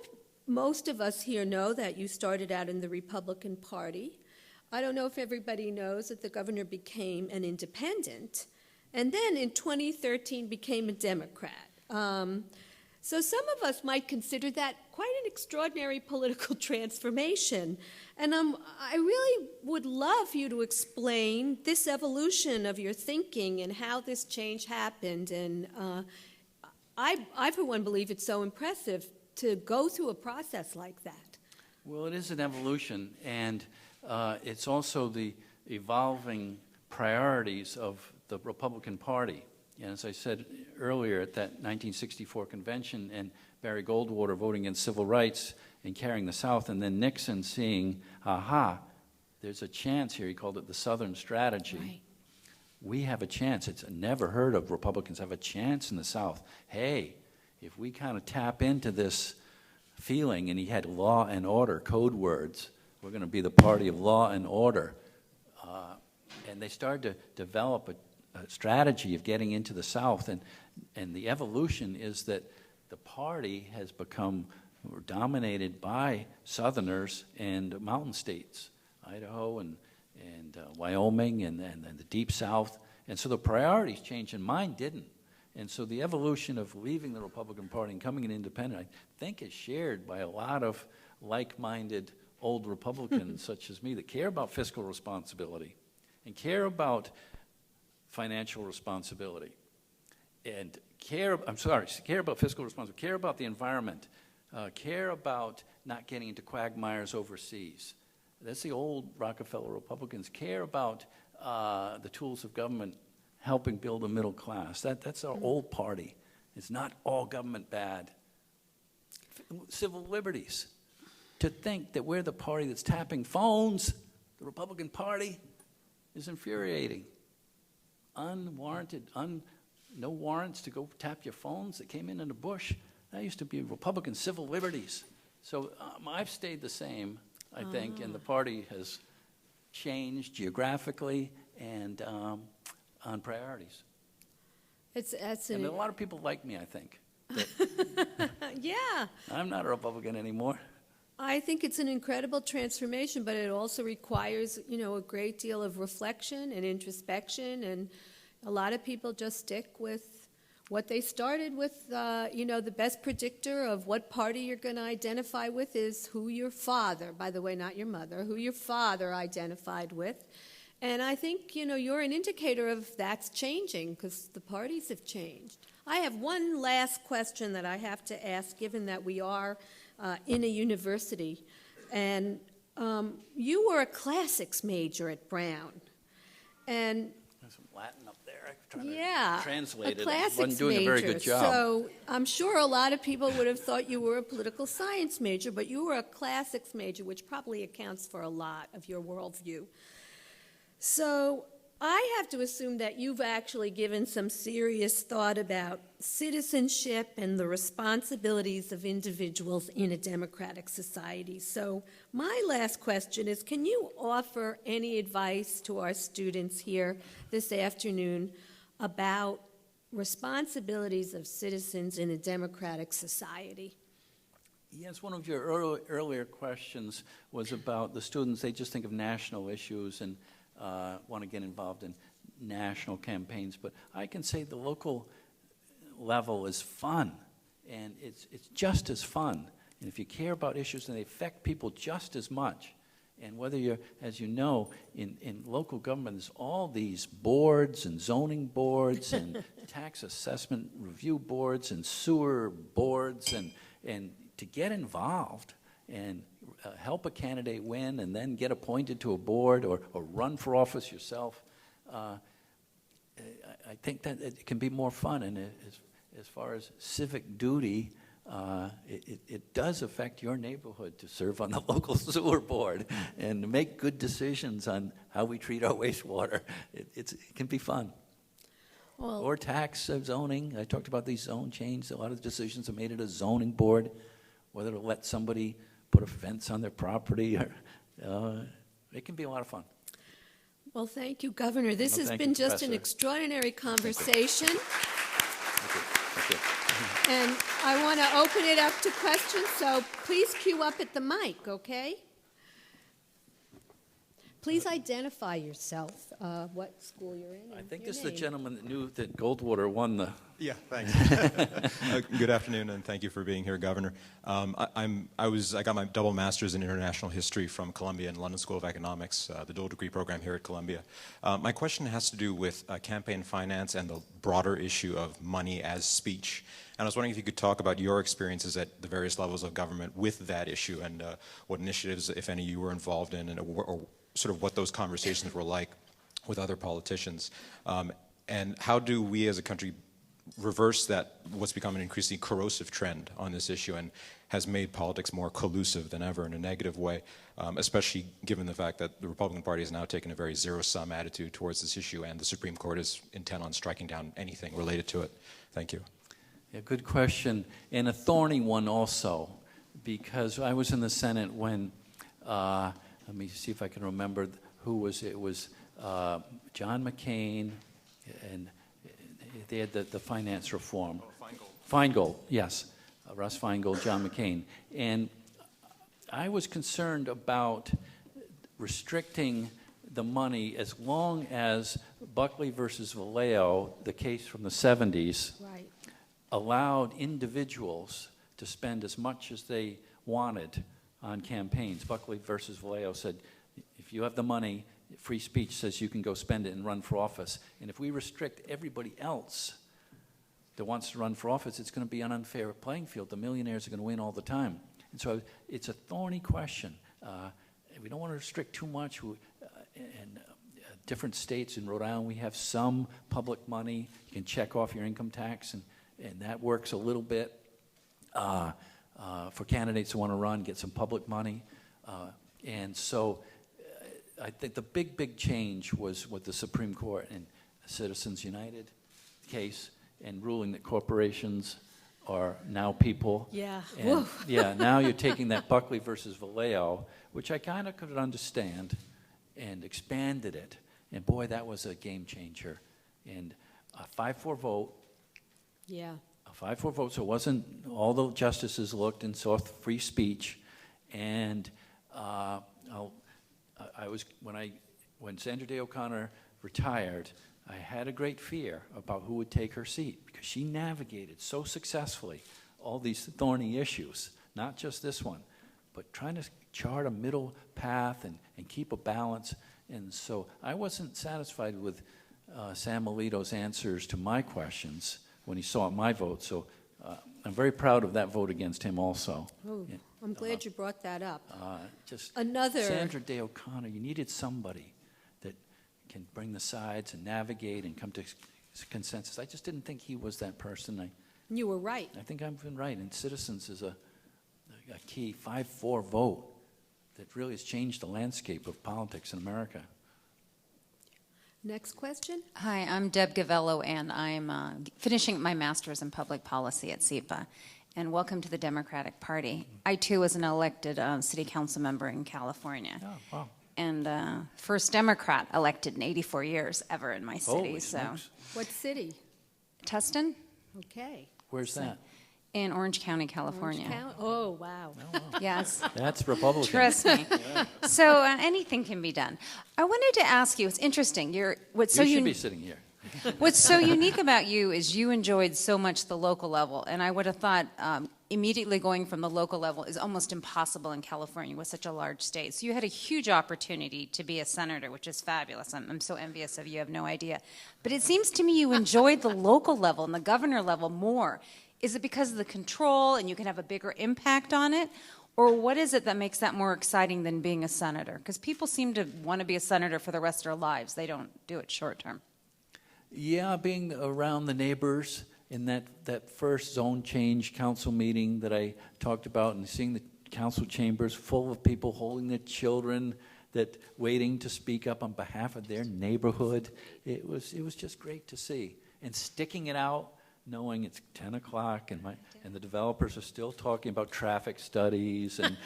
Speaker 2: most of us here know that you started out in the Republican Party. I don't know if everybody knows that the governor became an independent, and then in 2013 became a Democrat. So some of us might consider that quite an extraordinary political transformation. And I really would love for you to explain this evolution of your thinking and how this change happened. And I, for one, believe it's so impressive to go through a process like that.
Speaker 3: Well, it is an evolution, and it's also the evolving priorities of the Republican Party. And as I said earlier, at that 1964 convention, and Barry Goldwater voting against civil rights and carrying the South, and then Nixon seeing, aha, there's a chance here. He called it the Southern strategy.
Speaker 2: Right.
Speaker 3: We have a chance. It's never heard of Republicans have a chance in the South. Hey, if we kind of tap into this feeling, and he had law and order, code words, we're going to be the party of law and order. And they started to develop a strategy of getting into the South, and the evolution is that the party has become dominated by Southerners and mountain states, Idaho and Wyoming and the Deep South, and so the priorities changed, and mine didn't. And so the evolution of leaving the Republican Party and coming an independent, I think, is shared by a lot of like-minded old Republicans such as me that care about fiscal responsibility and care about financial responsibility and care about fiscal responsibility, care about the environment, care about not getting into quagmires overseas. That's the old Rockefeller Republicans. Care about the tools of government helping build a middle class. That's our old party. It's not all government bad. Civil liberties. To think that we're the party that's tapping phones, the Republican Party, is infuriating. Unwarranted, no warrants to go tap your phones that came in the bush. That used to be Republican civil liberties. So I've stayed the same, I think, and the party has changed geographically and on priorities. And a lot of people like me, I think.
Speaker 2: Yeah.
Speaker 3: I'm not a Republican anymore.
Speaker 2: I think it's an incredible transformation, but it also requires, a great deal of reflection and introspection, and a lot of people just stick with what they started with. The best predictor of what party you're going to identify with is who your father, by the way, not your mother, who your father identified with. And I think, you're an indicator of that's changing because the parties have changed. I have one last question that I have to ask, given that we are in a university. And you were a classics major at Brown. And
Speaker 3: there's some Latin up there. I'm trying
Speaker 2: to
Speaker 3: translate it.
Speaker 2: I
Speaker 3: wasn't doing a very good job.
Speaker 2: So I'm sure a lot of people would have thought you were a political science major, but you were a classics major, which probably accounts for a lot of your worldview. So I have to assume that you've actually given some serious thought about citizenship and the responsibilities of individuals in a democratic society. So my last question is, can you offer any advice to our students here this afternoon about responsibilities of citizens in a democratic society.
Speaker 3: Yes, one of your earlier questions was about the students. They just think of national issues and want to get involved in national campaigns. But I can say the local level is fun, and it's just as fun. And if you care about issues, and they affect people just as much. And whether you're, as you know, in local government, there's all these boards and zoning boards and tax assessment review boards and sewer boards, and to get involved and help a candidate win and then get appointed to a board or run for office yourself, I think that it can be more fun. And as far as civic duty, it does affect your neighborhood to serve on the local sewer board and to make good decisions on how we treat our wastewater. It can be fun.
Speaker 2: Well,
Speaker 3: Or tax zoning. I talked about these zone changes. A lot of the decisions are made at a zoning board, whether to let somebody put a fence on their property. Or, it can be a lot of fun.
Speaker 2: well, thank you, Governor. This
Speaker 3: Well,
Speaker 2: has
Speaker 3: thank
Speaker 2: been
Speaker 3: you,
Speaker 2: just an
Speaker 3: Professor.
Speaker 2: extraordinary conversation.
Speaker 3: Thank you. Thank you.
Speaker 2: And I want to open it up to questions, so please queue up at the mic, okay? Please identify yourself, what school you're in.
Speaker 3: I
Speaker 2: and
Speaker 3: think
Speaker 2: your
Speaker 3: this is the
Speaker 2: name.
Speaker 3: gentleman that knew that Goldwater won the...
Speaker 4: Yeah, thanks. Good afternoon, and thank you for being here, Governor. I got my double master's in international history from Columbia and London School of Economics, the dual degree program here at Columbia. My question has to do with campaign finance and the broader issue of money as speech. And I was wondering if you could talk about your experiences at the various levels of government with that issue, and what initiatives, if any, you were involved in, and or sort of what those conversations were like with other politicians. And how do we as a country reverse that, what's become an increasingly corrosive trend on this issue and has made politics more collusive than ever in a negative way, especially given the fact that the Republican Party has now taken a very zero-sum attitude towards this issue, and the Supreme Court is intent on striking down anything related to it. Thank you.
Speaker 3: Yeah, good question, and a thorny one also, because I was in the Senate when, let me see if I can remember who was it. It was John McCain, and they had the finance reform.
Speaker 4: Oh,
Speaker 3: Feingold, yes. Russ Feingold, John McCain. And I was concerned about restricting the money as long as Buckley versus Vallejo, the case from the 70s,
Speaker 2: Right.
Speaker 3: allowed individuals to spend as much as they wanted on campaigns. Buckley versus Vallejo said, if you have the money, free speech says you can go spend it and run for office. And if we restrict everybody else that wants to run for office, it's going to be an unfair playing field. The millionaires are going to win all the time. And so it's a thorny question. We don't want to restrict too much. In different states, in Rhode Island, we have some public money. You can check off your income tax, and that works a little bit. For candidates who want to run, get some public money. And so I think the big change was with the Supreme Court in Citizens United case and ruling that corporations are now people.
Speaker 2: Yeah.
Speaker 3: And, yeah, now you're taking that Buckley versus Vallejo, which I kind of could understand, and expanded it. And boy, that was a game changer. And a 5-4 vote.
Speaker 2: Yeah.
Speaker 3: A 5-4 vote, so it wasn't all the justices looked and saw free speech. And when Sandra Day O'Connor retired, I had a great fear about who would take her seat, because she navigated so successfully all these thorny issues, not just this one, but trying to chart a middle path and keep a balance. And so I wasn't satisfied with Sam Alito's answers to my questions when he saw my vote. So I'm very proud of that vote against him also.
Speaker 2: Oh, I'm glad you brought that up.
Speaker 3: Just
Speaker 2: Another.
Speaker 3: Sandra Day O'Connor, you needed somebody that can bring the sides and navigate and come to consensus. I just didn't think he was that person.
Speaker 2: You were right.
Speaker 3: I think I've been right. And Citizens is a key 5-4 vote that really has changed the landscape of politics in America.
Speaker 2: Next question.
Speaker 5: Hi, I'm Deb Gavello, and I'm finishing my master's in public policy at SEPA. And welcome to the Democratic Party. I, too, was an elected city council member in California.
Speaker 3: Oh, wow.
Speaker 5: and first Democrat elected in 84 years ever in my city.
Speaker 3: Holy
Speaker 5: So,
Speaker 3: smokes.
Speaker 2: What city?
Speaker 5: Tustin
Speaker 2: Okay.
Speaker 3: Where's that?
Speaker 5: in Orange County, California.
Speaker 2: Orange County? Oh, wow.
Speaker 5: Yes.
Speaker 3: That's Republican.
Speaker 5: Trust me. So anything can be done. I wanted to ask you. It's interesting. What's
Speaker 3: You should be sitting here.
Speaker 5: What's so unique about you is you enjoyed so much the local level, and I would have thought immediately going from the local level is almost impossible in California with such a large state. So you had a huge opportunity to be a senator, which is fabulous. I'm so envious of you. I have no idea. But it seems to me you enjoyed the local level and the governor level more. Is it because of the control and you can have a bigger impact on it? Or what is it that makes that more exciting than being a senator? Because people seem to want to be a senator for the rest of their lives. They don't do it short term.
Speaker 3: Yeah, being around the neighbors in that first zone change council meeting that I talked about, and seeing the council chambers full of people holding their children, that waiting to speak up on behalf of their neighborhood, it was just great to see. And sticking it out, knowing it's 10 o'clock and the developers are still talking about traffic studies and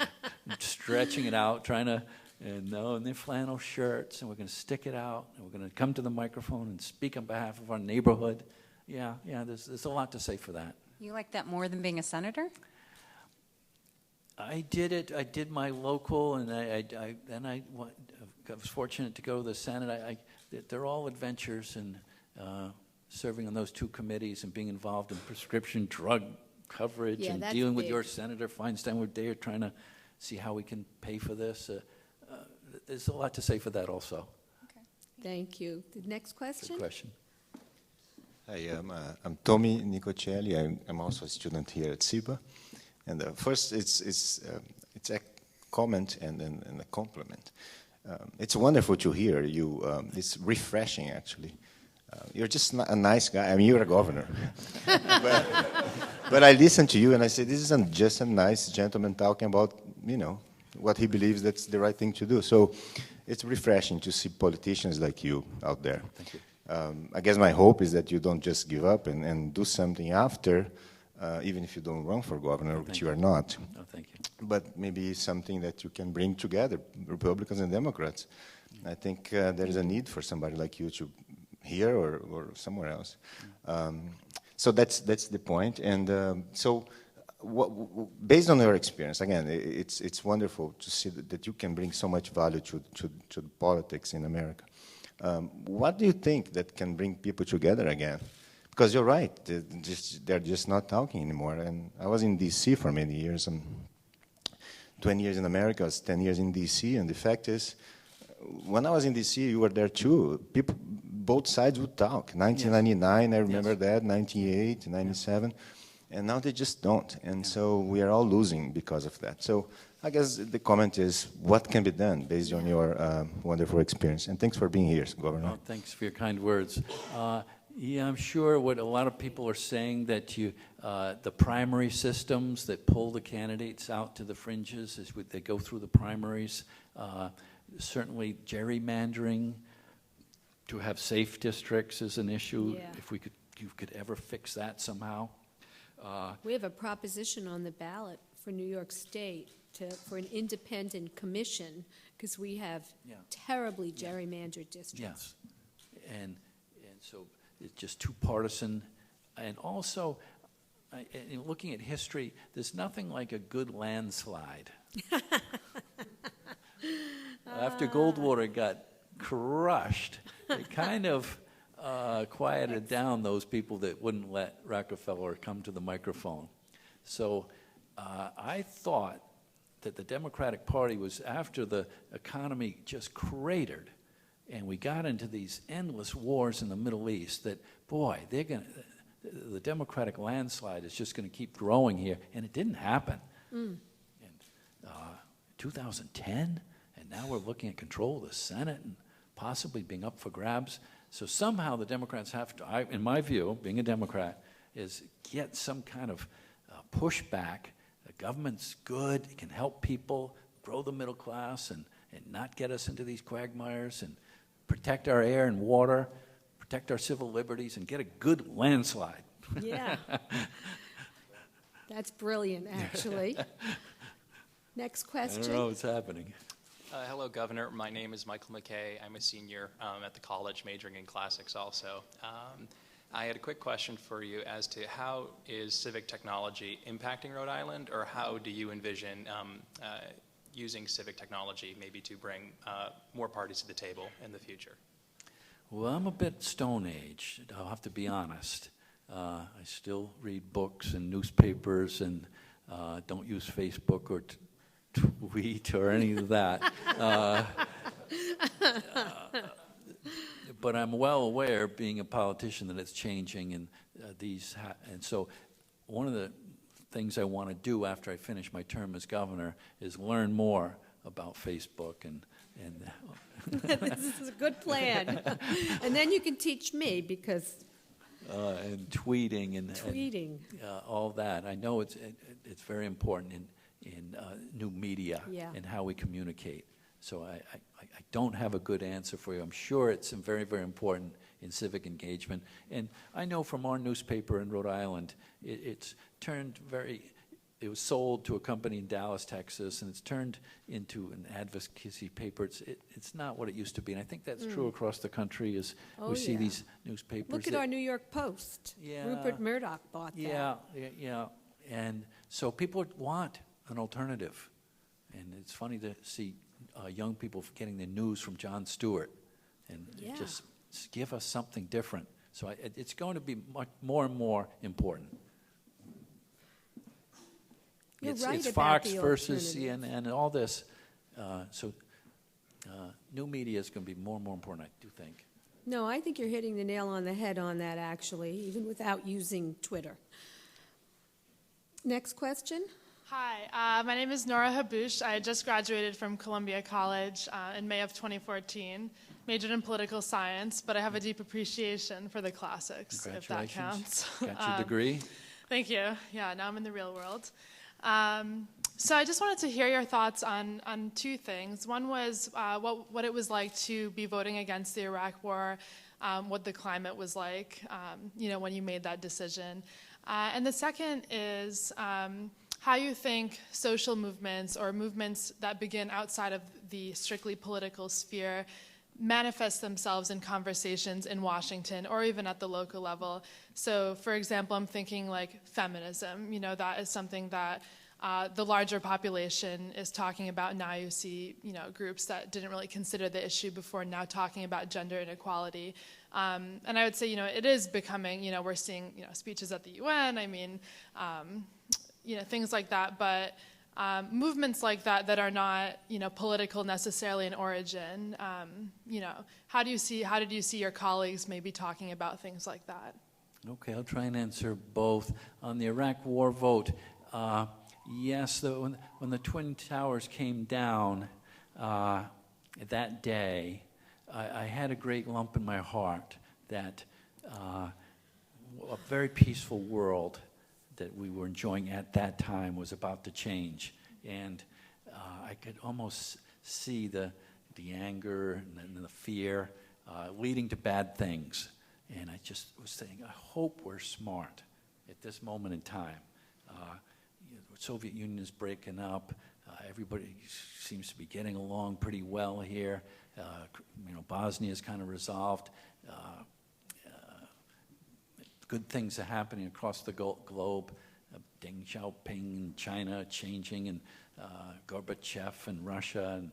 Speaker 3: stretching it out, trying to. And in their flannel shirts, and we're going to stick it out, and we're going to come to the microphone and speak on behalf of our neighborhood. Yeah, there's a lot to say for that.
Speaker 5: You like that more than being a senator?
Speaker 3: I did it. I did my local, and I was fortunate to go to the Senate. They're all adventures, and serving on those two committees and being involved in prescription drug coverage and dealing with your Senator Feinstein. We're there trying to see how we can pay for this. There's a lot to say for that also.
Speaker 5: Okay.
Speaker 2: Thank you. The next question?
Speaker 3: Good question.
Speaker 6: Hi, I'm Tommy Nicocelli. I'm also a student here at SIBA. And first, it's a comment and a compliment. It's wonderful to hear you. It's refreshing, actually. You're just a nice guy. I mean, you're a governor. but I listened to you and I said, this isn't just a nice gentleman talking about, what he believes that's the right thing to do. So it's refreshing to see politicians like you out there.
Speaker 3: Thank you.
Speaker 6: I guess my hope is that you don't just give up and do something after, even if you don't run for governor, which you are not.
Speaker 3: Oh, thank you.
Speaker 6: But maybe something that you can bring together, Republicans and Democrats. I think there is a need for somebody like you to here or somewhere else. So that's the point. And based on your experience, again, it's wonderful to see that you can bring so much value to politics in America. What do you think that can bring people together again? Because you're right, they're just not talking anymore. And I was in D.C. for many years. 20 years in America, I was 10 years in D.C. And the fact is, when I was in D.C., you were there too. People, both sides would talk. 1999, I remember that, 98, 97. And now they just don't. And so we are all losing because of that. So I guess the comment is, what can be done based on your wonderful experience? And thanks for being here, Governor.
Speaker 3: Well, thanks for your kind words. Yeah, I'm sure what a lot of people are saying, that the primary systems that pull the candidates out to the fringes as they go through the primaries, certainly gerrymandering to have safe districts is an issue.
Speaker 2: Yeah.
Speaker 3: If you could ever fix that somehow.
Speaker 2: We have a proposition on the ballot for New York State for an independent commission, because we have terribly gerrymandered districts.
Speaker 3: Yes, and so it's just too partisan. And also, in looking at history, there's nothing like a good landslide. After Goldwater got crushed, it kind of quieted down those people that wouldn't let Rockefeller come to the microphone. So I thought that the Democratic Party was, after the economy just cratered and we got into these endless wars in the Middle East, that, boy, the Democratic landslide is just going to keep growing here. And it didn't happen. In 2010, and now we're looking at control of the Senate and possibly being up for grabs. So somehow the Democrats have to, in my view, being a Democrat, is get some kind of pushback. The government's good, it can help people, grow the middle class, and not get us into these quagmires, and protect our air and water, protect our civil liberties, and get a good landslide.
Speaker 2: Yeah. That's brilliant, actually. Next
Speaker 3: I
Speaker 2: question.
Speaker 3: don't know what's happening.
Speaker 7: Hello, Governor. My name is Michael McKay. I'm a senior at the college, majoring in classics also. I had a quick question for you as to how is civic technology impacting Rhode Island, or how do you envision using civic technology maybe to bring more parties to the table in the future?
Speaker 3: Well, I'm a bit Stone Age, I'll have to be honest. I still read books and newspapers and don't use Facebook or tweet or any of that. But I'm well aware, being a politician, that it's changing, and and so one of the things I want to do after I finish my term as governor is learn more about Facebook and
Speaker 2: This is a good plan. And then you can teach me, because
Speaker 3: and tweeting and all that. I know it's very important in new media and how we communicate. So I don't have a good answer for you. I'm sure it's very, very important in civic engagement. And I know from our newspaper in Rhode Island, it's turned it was sold to a company in Dallas, Texas, and it's turned into an advocacy paper. It's not what it used to be, and I think that's true across the country. We see these newspapers.
Speaker 2: Look at our New York Post.
Speaker 3: Yeah,
Speaker 2: Rupert Murdoch bought that.
Speaker 3: Yeah, and so people want an alternative, and it's funny to see young people getting their news from Jon Stewart, and just give us something different. So it's going to be much more and more important.
Speaker 2: You're
Speaker 3: it's
Speaker 2: right about
Speaker 3: Fox
Speaker 2: the
Speaker 3: versus
Speaker 2: alternative.
Speaker 3: CNN and all this. So new media is going to be more and more important, I do think.
Speaker 2: No, I think you're hitting the nail on the head on that, actually, even without using Twitter. Next question.
Speaker 8: Hi, my name is Nora Habouche. I just graduated from Columbia College in May of 2014. Majored in political science, but I have a deep appreciation for the classics, if that counts.
Speaker 3: Got your degree?
Speaker 8: Thank you. Yeah, now I'm in the real world. So I just wanted to hear your thoughts on two things. One was what it was like to be voting against the Iraq War, what the climate was like, when you made that decision. And the second is how you think social movements or movements that begin outside of the strictly political sphere manifest themselves in conversations in Washington or even at the local level. So, for example, I'm thinking like feminism. That is something that the larger population is talking about. Now you see, groups that didn't really consider the issue before now talking about gender inequality. And I would say, it is becoming, we're seeing, speeches at the UN, things like that. But movements like that are not, political necessarily in origin. How did you see your colleagues maybe talking about things like that?
Speaker 3: Okay, I'll try and answer both. On the Iraq War vote, yes, when the Twin Towers came down that day, I had a great lump in my heart that a very peaceful world that we were enjoying at that time was about to change. And I could almost see the anger and the fear leading to bad things. And I just was saying, I hope we're smart at this moment in time. The Soviet Union is breaking up. Everybody seems to be getting along pretty well here. Bosnia is kind of resolved. Good things are happening across the globe. Deng Xiaoping in China changing, and Gorbachev in Russia. And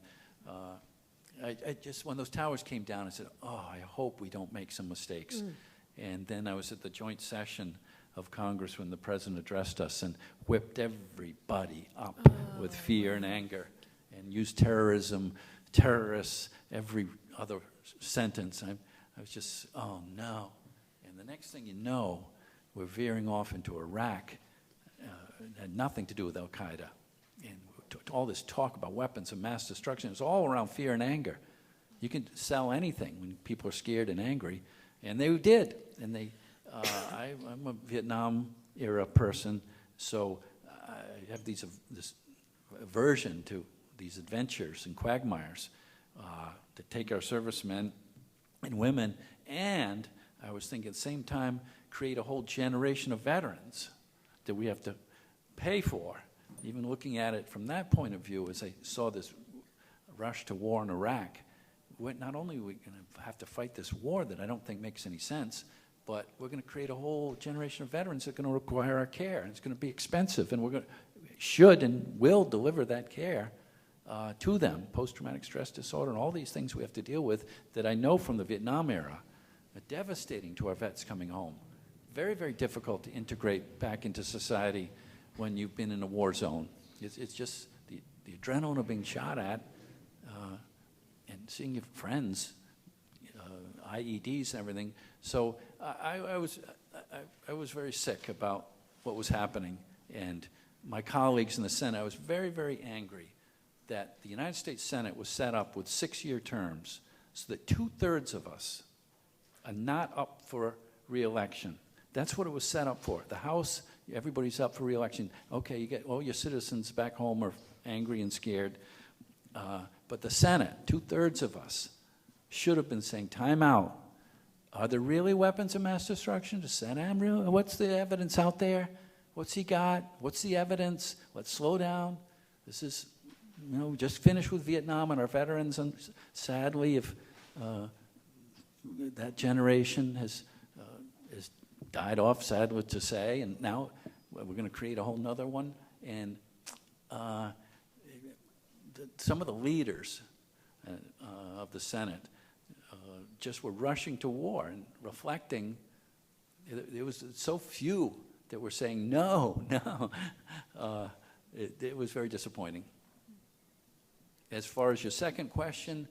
Speaker 3: I just, when those towers came down, I said, oh, I hope we don't make some mistakes. And then I was at the joint session of Congress when the president addressed us and whipped everybody up with fear and anger and used terrorism, terrorists, every other sentence. I was just, oh no. And the next thing you know, we're veering off into Iraq. It had nothing to do with Al-Qaeda. And all this talk about weapons of mass destruction, it's all around fear and anger. You can sell anything when people are scared and angry. And they did. And I'm a Vietnam-era person, so I have this aversion to these adventures and quagmires to take our servicemen and women, and I was thinking at the same time, create a whole generation of veterans that we have to pay for. Even looking at it from that point of view, as I saw this rush to war in Iraq, not only are we going to have to fight this war that I don't think makes any sense, but we're going to create a whole generation of veterans that are going to require our care, and it's going to be expensive, and should and will deliver that care to them. Post-traumatic stress disorder and all these things we have to deal with that I know from the Vietnam era are devastating to our vets coming home. Very, very difficult to integrate back into society when you've been in a war zone. It's just the adrenaline of being shot at and seeing your friends, IEDs and everything. So I was very sick about what was happening. And my colleagues in the Senate, I was very, very angry that the United States Senate was set up with 6-year terms so that 2/3 of us are not up for re-election. That's what it was set up for. The House, everybody's up for re-election. Okay, you get all your citizens back home are angry and scared. But the Senate, 2/3 of us, should have been saying, time out. Are there really weapons of mass destruction? Does Saddam really? What's the evidence out there? What's he got? What's the evidence? Let's slow down. This is, just finished with Vietnam and our veterans, and sadly, if that generation has died off, sadly to say, and now we're going to create a whole nother one. And some of the leaders of the Senate just were rushing to war and reflecting. There was so few that were saying no. It was very disappointing. As far as your second question,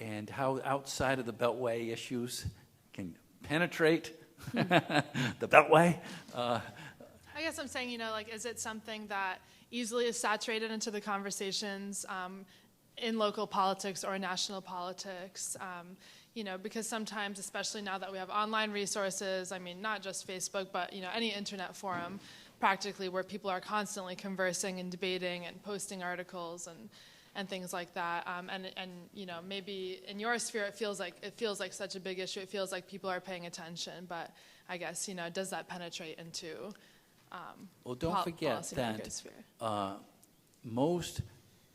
Speaker 3: and how outside of the Beltway issues can penetrate the Beltway.
Speaker 8: I guess I'm saying, is it something that easily is saturated into the conversations in local politics or national politics? Because sometimes, especially now that we have online resources, not just Facebook, but, any internet forum, practically, where people are constantly conversing and debating and posting articles and things like that. And maybe in your sphere, it feels like such a big issue. It feels like people are paying attention, but I guess, does that penetrate into
Speaker 3: well, don't forget that most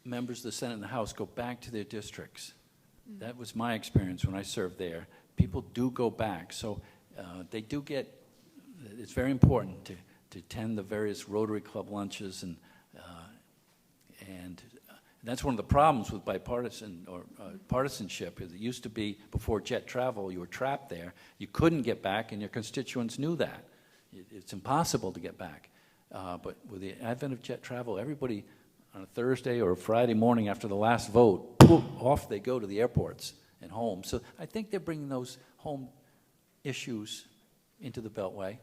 Speaker 3: members of the Senate and the House go back to their districts. That was my experience when I served there. People do go back, so they do get. It's very important to attend the various Rotary Club lunches, and that's one of the problems with bipartisan or partisanship. It used to be before jet travel, you were trapped there. You couldn't get back, and your constituents knew that. It's impossible to get back. But with the advent of jet travel, everybody on a Thursday or a Friday morning after the last vote, poof, off they go to the airports and home. So I think they're bringing those home issues into the Beltway.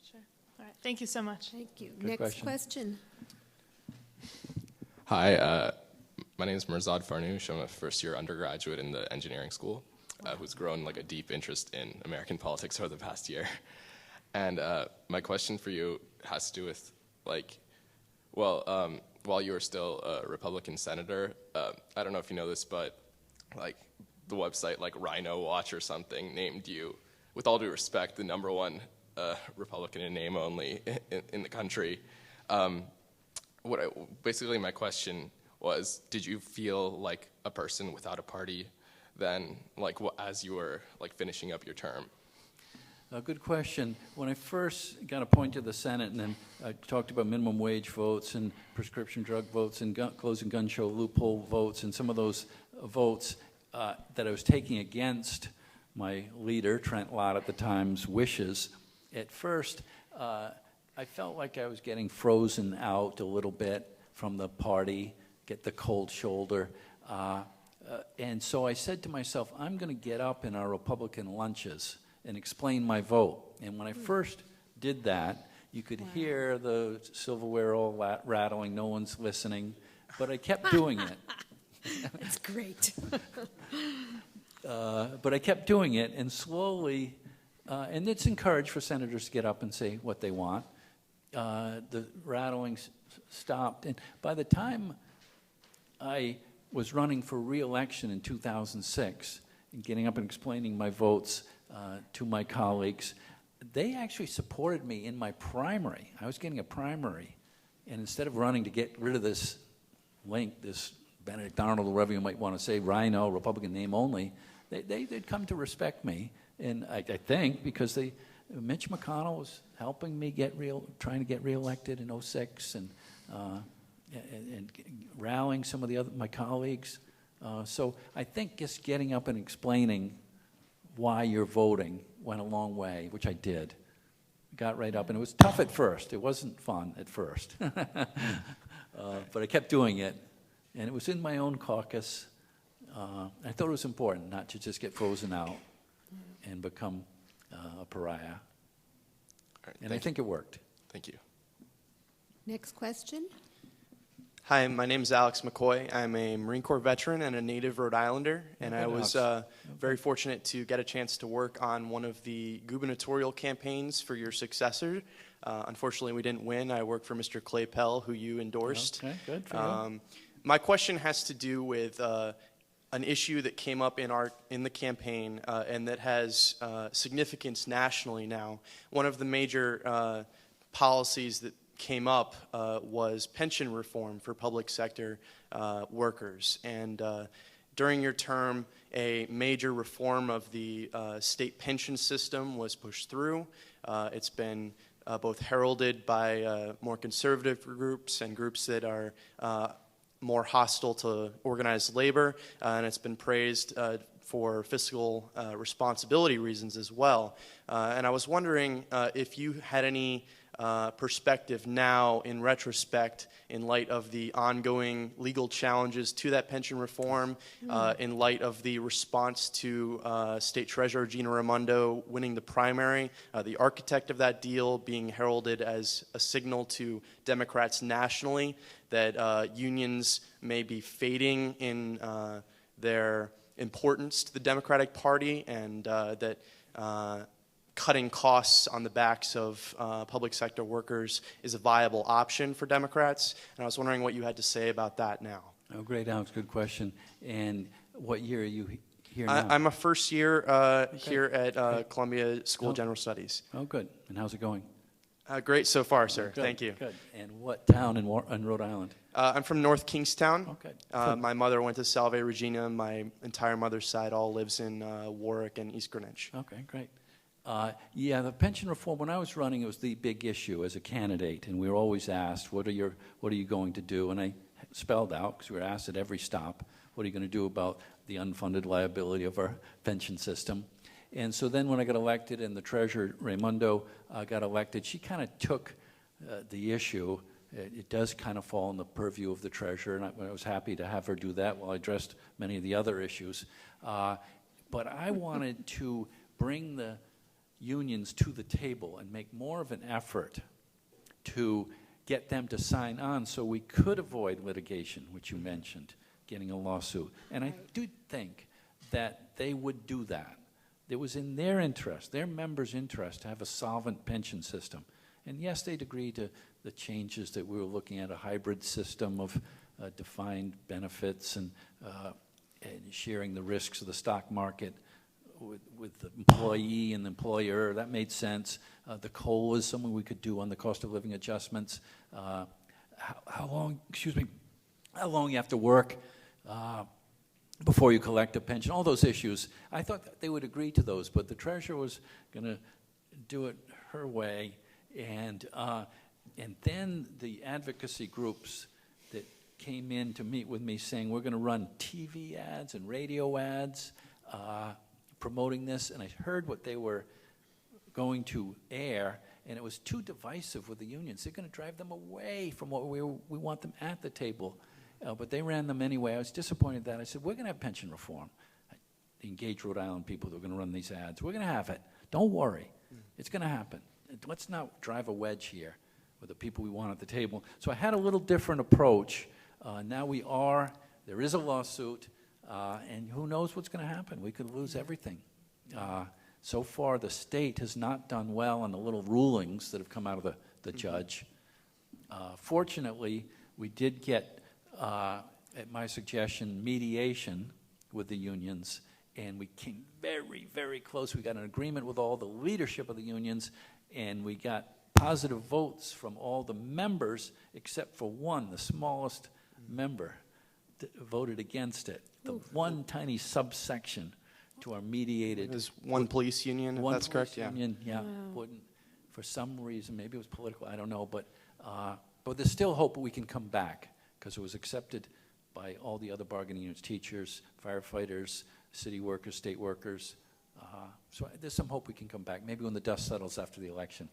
Speaker 8: Sure. All right. Thank you so much.
Speaker 2: Thank you.
Speaker 3: Good
Speaker 2: Next question.
Speaker 9: Hi, my name is Mirzad Farnoosh. I'm a first-year undergraduate in the engineering school who's grown a deep interest in American politics over the past year. And my question for you has to do with, while you were still a Republican senator, I don't know if you know this, but the website Rhino Watch or something named you, with all due respect, the #1 Republican in name only in the country. Basically my question was, did you feel like a person without a party then, as you were finishing up your term?
Speaker 3: Good question. When I first got appointed to the Senate, and then I talked about minimum wage votes and prescription drug votes and closing gun show loophole votes and some of those votes that I was taking against my leader, Trent Lott at the time's wishes, at first I felt like I was getting frozen out a little bit from the party, get the cold shoulder. And so I said to myself, I'm going to get up in our Republican lunches and explain my vote. And when I first did that, you could hear the silverware all rattling, no one's listening, but I kept doing it.
Speaker 2: That's great.
Speaker 3: But I kept doing it, and slowly, and it's encouraged for senators to get up and say what they want. The rattling stopped, and by the time I was running for re-election in 2006 and getting up and explaining my votes to my colleagues, they actually supported me in my primary. I was getting a primary, and instead of running to get rid of this link, this Benedict Arnold, or whatever you might want to say, Rhino, Republican name only, they'd come to respect me. And I think because Mitch McConnell was helping me trying to get reelected in '06 and rallying some of my colleagues. So I think just getting up and explaining why you're voting went a long way, which I did. Got right up, and it was tough at first. It wasn't fun at first. But I kept doing it, and it was in my own caucus. I thought it was important not to just get frozen out and become a pariah.
Speaker 10: Right,
Speaker 3: and I think it worked.
Speaker 10: Thank you.
Speaker 2: Next question.
Speaker 11: Hi, my name is Alex McCoy. I'm a Marine Corps veteran and a native Rhode Islander, and I was very fortunate to get a chance to work on one of the gubernatorial campaigns for your successor. Unfortunately, we didn't win. I worked for Mr. Clay Pell, who you endorsed.
Speaker 3: Okay, good for you.
Speaker 11: My question has to do with an issue that came up in the campaign and that has significance nationally now. One of the major policies that came up was pension reform for public sector workers. And during your term, a major reform of the state pension system was pushed through. It's been both heralded by more conservative groups and groups that are more hostile to organized labor, and it's been praised for fiscal responsibility reasons as well. And I was wondering if you had any perspective now in retrospect in light of the ongoing legal challenges to that pension reform, in light of the response to State Treasurer Gina Raimondo winning the primary, the architect of that deal being heralded as a signal to Democrats nationally that unions may be fading in their importance to the Democratic Party, and that cutting costs on the backs of public sector workers is a viable option for Democrats. And I was wondering what you had to say about that now.
Speaker 3: Oh, great, Alex. Good question. And what year are you here now?
Speaker 11: I'm a first year here at Columbia School of General Studies.
Speaker 3: Oh, good. And how's it going?
Speaker 11: Great so far, sir.
Speaker 3: Good,
Speaker 11: Thank you.
Speaker 3: Good. And what town in Rhode Island?
Speaker 11: I'm from North Kingstown.
Speaker 3: Okay.
Speaker 11: My mother went to Salve Regina. My entire mother's side all lives in Warwick and East Greenwich.
Speaker 3: Okay, great. Yeah, the pension reform, when I was running, it was the big issue as a candidate, and we were always asked, what are you going to do? And I spelled out, because we were asked at every stop, what are you going to do about the unfunded liability of our pension system? And so then when I got elected and the treasurer, Raimondo, got elected, she kind of took the issue. It does kind of fall in the purview of the treasurer, and I was happy to have her do that while I addressed many of the other issues. But I wanted to bring the unions to the table and make more of an effort to get them to sign on so we could avoid litigation, which you mentioned, getting a lawsuit. And I do think that they would do that. It was in their interest, their members' interest, to have a solvent pension system. And yes, they'd agree to the changes that we were looking at, a hybrid system of defined benefits and sharing the risks of the stock market with the employee and the employer. That made sense. The COLA is something we could do on the cost of living adjustments. How long you have to work before you collect a pension, all those issues. I thought that they would agree to those, but the treasurer was going to do it her way. And then the advocacy groups that came in to meet with me saying, we're going to run TV ads and radio ads promoting this, and I heard what they were going to air, and it was too divisive with the unions. They're going to drive them away from what we want them at the table. But they ran them anyway. I was disappointed that. I said, we're going to have pension reform. The engaged Rhode Island people that are going to run these ads. We're going to have it. Don't worry. It's going to happen. Let's not drive a wedge here with the people we want at the table. So I had a little different approach. Now there is a lawsuit, and who knows what's going to happen. We could lose everything. So far, the state has not done well on the little rulings that have come out of the judge. Fortunately, we did get, at my suggestion, mediation with the unions, and we came very, very close. We got an agreement with all the leadership of the unions, and we got positive votes from all the members except for one, the smallest member. voted against it. The one tiny subsection to our mediated.
Speaker 11: There's one police union, if that's correct, yeah.
Speaker 3: Union, yeah, wouldn't, for some reason, maybe it was political, I don't know, but there's still hope we can come back, because it was accepted by all the other bargaining units, teachers, firefighters, city workers, state workers. So there's some hope we can come back, maybe when the dust settles after the election.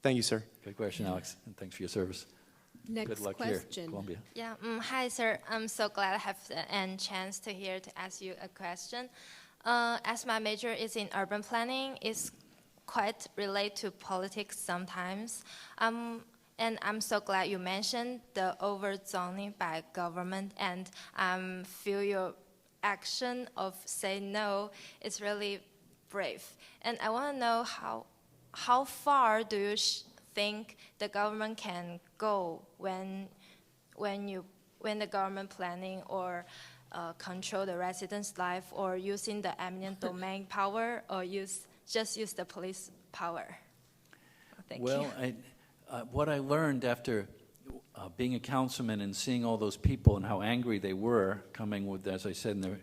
Speaker 11: Thank you, sir.
Speaker 3: Good question, Alex, and thanks for your service.
Speaker 2: Next
Speaker 3: Good luck
Speaker 2: question.
Speaker 3: here, Columbia.
Speaker 10: Yeah. Hi, sir. I'm so glad I have the chance to ask you a question. As my major is in urban planning, it's quite related to politics sometimes. And I'm so glad you mentioned the overzoning by government, and feel your action of say no is really brave. And I want to know how far do you think the government can go when the government planning or control the residents' life, or using the eminent domain power, or just use the police power? Thank you.
Speaker 3: What I learned after being a councilman and seeing all those people and how angry they were coming with, as I said,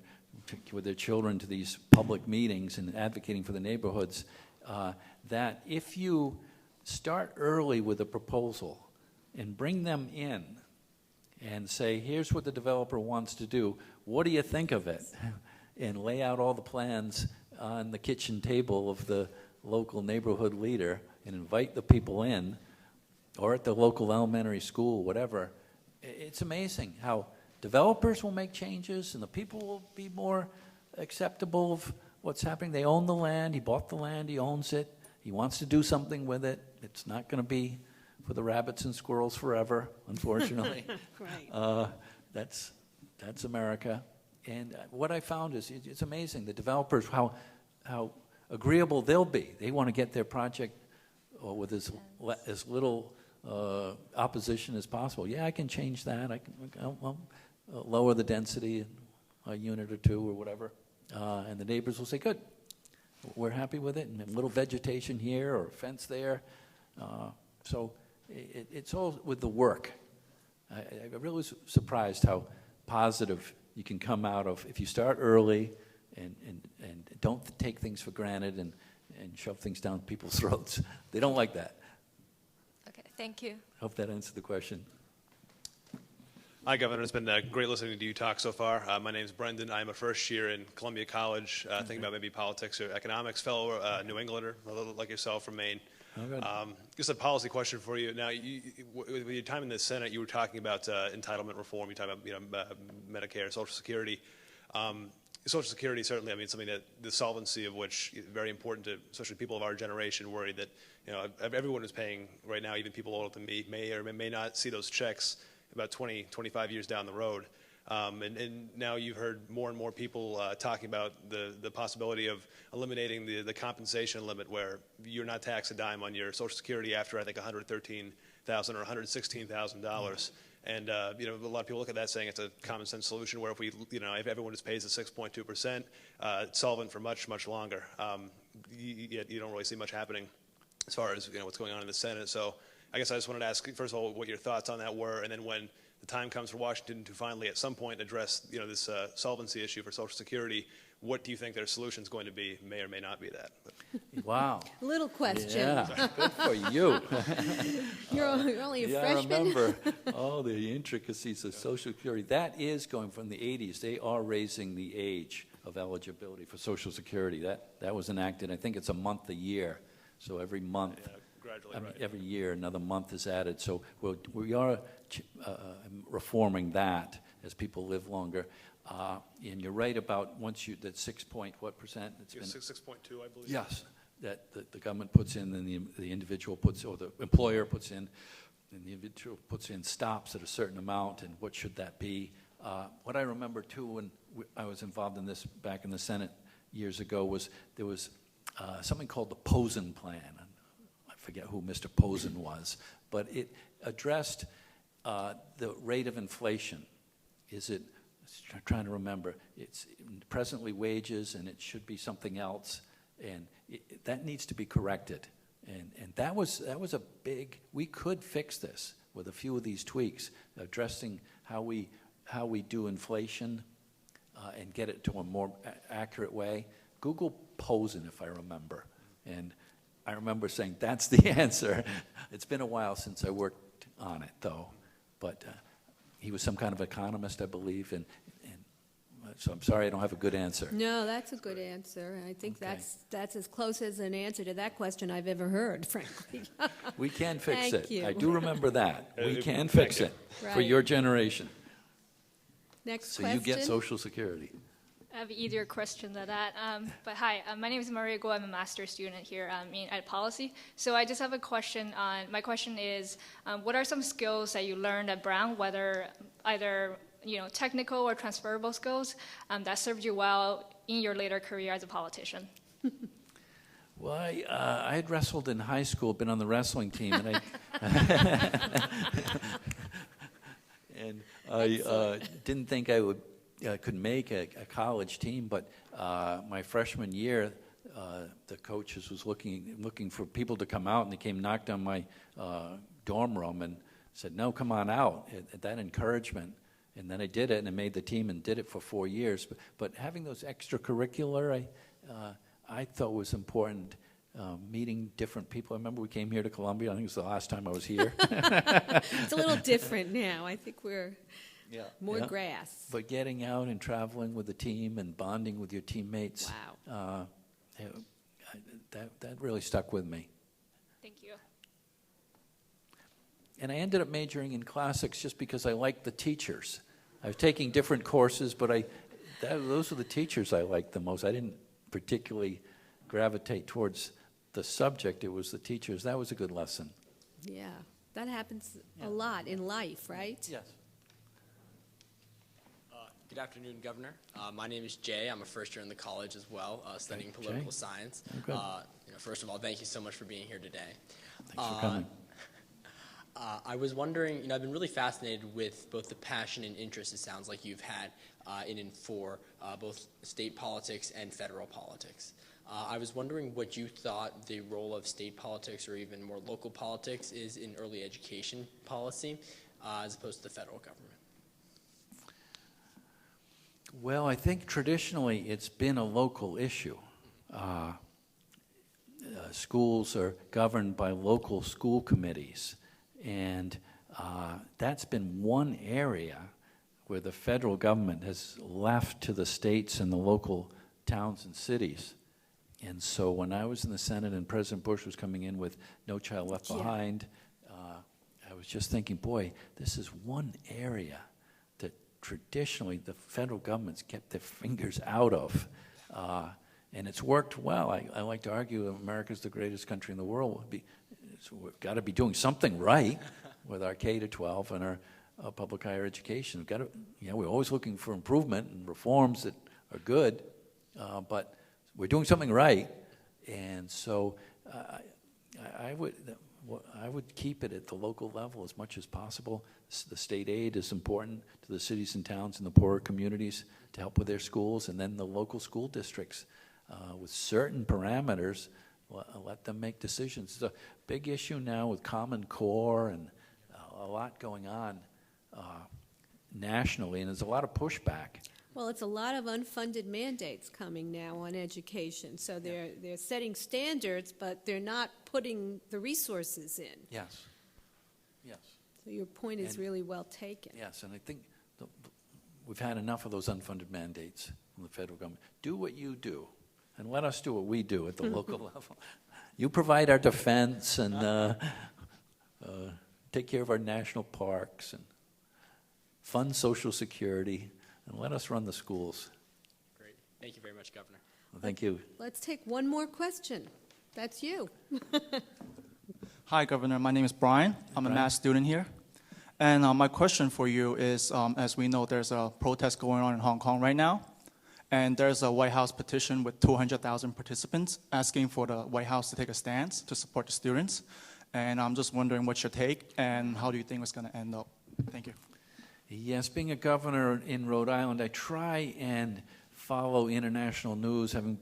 Speaker 3: with their children to these public meetings and advocating for the neighborhoods, that if you start early with a proposal and bring them in and say, here's what the developer wants to do, what do you think of it? And lay out all the plans on the kitchen table of the local neighborhood leader and invite the people in, or at the local elementary school, whatever. It's amazing how developers will make changes and the people will be more acceptable of what's happening. They own the land, he bought the land, he owns it, he wants to do something with it. It's not going to be for the rabbits and squirrels forever, unfortunately.
Speaker 2: Right.
Speaker 3: That's America. And what I found is it's amazing, the developers, how agreeable they'll be. They want to get their project with as little opposition as possible. Yeah, I can change that. I'll lower the density a unit or two or whatever. And the neighbors will say, good, we're happy with it. And a little vegetation here or a fence there. So it's all with the work. I really was surprised how positive you can come out of if you start early and don't take things for granted and shove things down people's throats. They don't like that.
Speaker 10: Okay, thank you.
Speaker 3: Hope that answered the question.
Speaker 12: Hi, Governor. It's been great listening to you talk so far. My name is Brendan. I'm a first year in Columbia College, thinking about maybe politics or economics, fellow New Englander, a little like yourself from Maine. Just a policy question for you. Now, with your time in the Senate, you were talking about entitlement reform. You talked about Medicare, Social Security. Social Security, certainly, I mean, something that the solvency of which is very important to, especially people of our generation, worried that, everyone is paying right now, even people older than me, may or may not see those checks about 20, 25 years down the road. And now you've heard more and more people talking about the possibility of eliminating the compensation limit, where you're not taxed a dime on your Social Security after, I think, $113,000 or $116,000. And a lot of people look at that saying it's a common sense solution, where if everyone just pays the 6.2%, it's solvent for much, much longer. Yet you don't really see much happening as far as what's going on in the Senate. So I guess I just wanted to ask, first of all, what your thoughts on that were, and then when the time comes for Washington to finally at some point address this solvency issue for Social Security, what do you think their solution is going to be? May or may not be that.
Speaker 3: Wow.
Speaker 2: Little question.
Speaker 3: Yeah, good for you.
Speaker 2: You're only a freshman.
Speaker 3: I remember all the intricacies of Social Security. That is going from the 80s. They are raising the age of eligibility for Social Security. That was enacted. I think it's a month a year. So every month.
Speaker 12: Yeah. Right.
Speaker 3: Every year another month is added. So we are reforming that as people live longer. And you're right about that 6 point what percent? It's been
Speaker 12: 6.2, I believe.
Speaker 3: Yes, that the government puts in, and the individual puts, or the employer puts in, and the individual puts in stops at a certain amount. And what should that be? What I remember too, when I was involved in this back in the Senate years ago, was there was something called the Posen Plan. I forget who Mr. Posen was, but it addressed the rate of inflation. I'm trying to remember, it's presently wages, and it should be something else, and that needs to be corrected. And that was a big, we could fix this with a few of these tweaks, addressing how we how we do inflation and get it to a more accurate way. Google Posen, if I remember. And I remember saying, that's the answer. It's been a while since I worked on it, though. But he was some kind of economist, I believe, and so I'm sorry I don't have a good answer.
Speaker 2: No, that's a good answer. I think
Speaker 3: Okay.
Speaker 2: that's as close as an answer to that question I've ever heard, frankly.
Speaker 3: We can fix
Speaker 2: Thank
Speaker 3: it.
Speaker 2: you.
Speaker 3: I do remember that. We can
Speaker 12: Thank
Speaker 3: fix
Speaker 12: you.
Speaker 3: it for
Speaker 2: Right.
Speaker 3: your generation.
Speaker 2: Next
Speaker 3: So
Speaker 2: question.
Speaker 3: you get Social Security.
Speaker 13: I have an easier question than that. But hi, my name is Maria Go. I'm a master's student here at Policy. So I just have a question my question is, what are some skills that you learned at Brown, whether either technical or transferable skills that served you well in your later career as a politician?
Speaker 3: Well, I had wrestled in high school, been on the wrestling team, and I didn't think I could make a college team, but my freshman year, the coaches was looking for people to come out, and they came, knocked on my dorm room and said, no, come on out. That encouragement. And then I did it, and I made the team and did it for 4 years. But having those extracurricular, I thought was important. Meeting different people. I remember we came here to Columbia. I think it was the last time I was here.
Speaker 2: It's a little different now. I think we're more grass.
Speaker 3: But getting out and traveling with the team and bonding with your teammates,
Speaker 2: Wow.
Speaker 3: that really stuck with me.
Speaker 13: Thank you.
Speaker 3: And I ended up majoring in classics just because I liked the teachers. I was taking different courses, but those are the teachers I liked the most. I didn't particularly gravitate towards the subject. It was the teachers. That was a good lesson.
Speaker 2: Yeah, that happens a lot in life, right?
Speaker 3: Yes.
Speaker 14: Good afternoon, Governor. My name is Jay. I'm a first year in the college as well, studying political science.
Speaker 3: Okay.
Speaker 14: First of all, thank you so much for being here today.
Speaker 3: Thanks for coming.
Speaker 14: I was wondering, I've been really fascinated with both the passion and interest it sounds like you've had in and for both state politics and federal politics. I was wondering what you thought the role of state politics or even more local politics is in early education policy as opposed to the federal government.
Speaker 3: Well, I think traditionally it's been a local issue. Schools are governed by local school committees, and that's been one area where the federal government has left to the states and the local towns and cities. And so when I was in the Senate and President Bush was coming in with No Child Left Behind, I was just thinking, boy, this is one area that traditionally the federal government's kept their fingers out of. And it's worked well. I like to argue America's the greatest country in the world. So we've got to be doing something right with our K-12 and our public higher education. We've got to, we're always looking for improvement and reforms that are good, but we're doing something right. And so I would keep it at the local level as much as possible. The state aid is important to the cities and towns and the poorer communities to help with their schools, and then the local school districts with certain parameters, let them make decisions. It's a big issue now with Common Core and a lot going on nationally, and there's a lot of pushback.
Speaker 2: Well, it's a lot of unfunded mandates coming now on education. So they're setting standards, but they're not putting the resources in.
Speaker 3: Yes. Yes.
Speaker 2: So your point is really well taken.
Speaker 3: Yes, and I think we've had enough of those unfunded mandates from the federal government. Do what you do, and let us do what we do at the local level. You provide our defense and take care of our national parks and fund Social Security, and let us run the schools.
Speaker 14: Great. Thank you very much, Governor.
Speaker 3: Well, thank you.
Speaker 2: Let's take one more question. That's you.
Speaker 15: Hi, Governor. My name is Brian. I'm a math student here. And my question for you is, as we know, there's a protest going on in Hong Kong right now. And there's a White House petition with 200,000 participants asking for the White House to take a stance to support the students. And I'm just wondering what's your take and how do you think it's going to end up? Thank you.
Speaker 3: Yes, being a governor in Rhode Island, I try and follow international news, having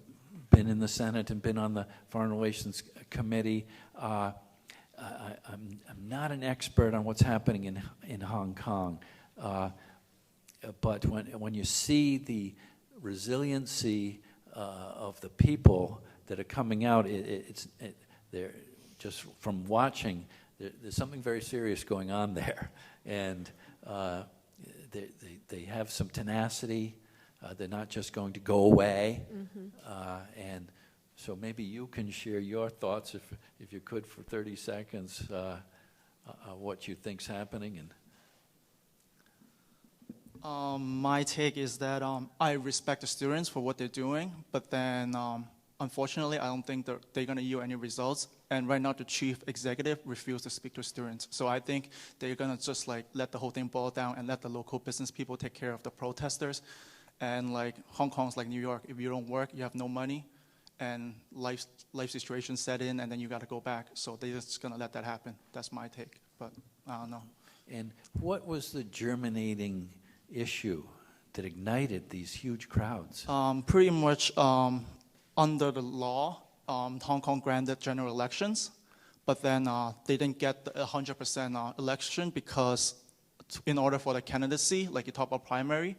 Speaker 3: been in the Senate and been on the Foreign Relations Committee. I'm not an expert on what's happening in Hong Kong. but when you see the resiliency of the people that are coming out, they're just from watching. There's something very serious going on there, and they have some tenacity. They're not just going to go away, and so maybe you can share your thoughts, if you could, for 30 seconds, what you think's happening. And
Speaker 15: my take is that I respect the students for what they're doing, but then unfortunately, I don't think they're going to yield any results. And right now, the chief executive refused to speak to students. So I think they're going to just like let the whole thing boil down and let the local business people take care of the protesters. And like Hong Kong's like New York, if you don't work, you have no money, and life situation set in, and then you got to go back. So they're just going to let that happen. That's my take, but I don't know.
Speaker 3: And what was the germinating issue that ignited these huge crowds?
Speaker 15: Pretty much under the law, Hong Kong granted general elections, but then they didn't get the 100% election because in order for the candidacy, like you talk about primary,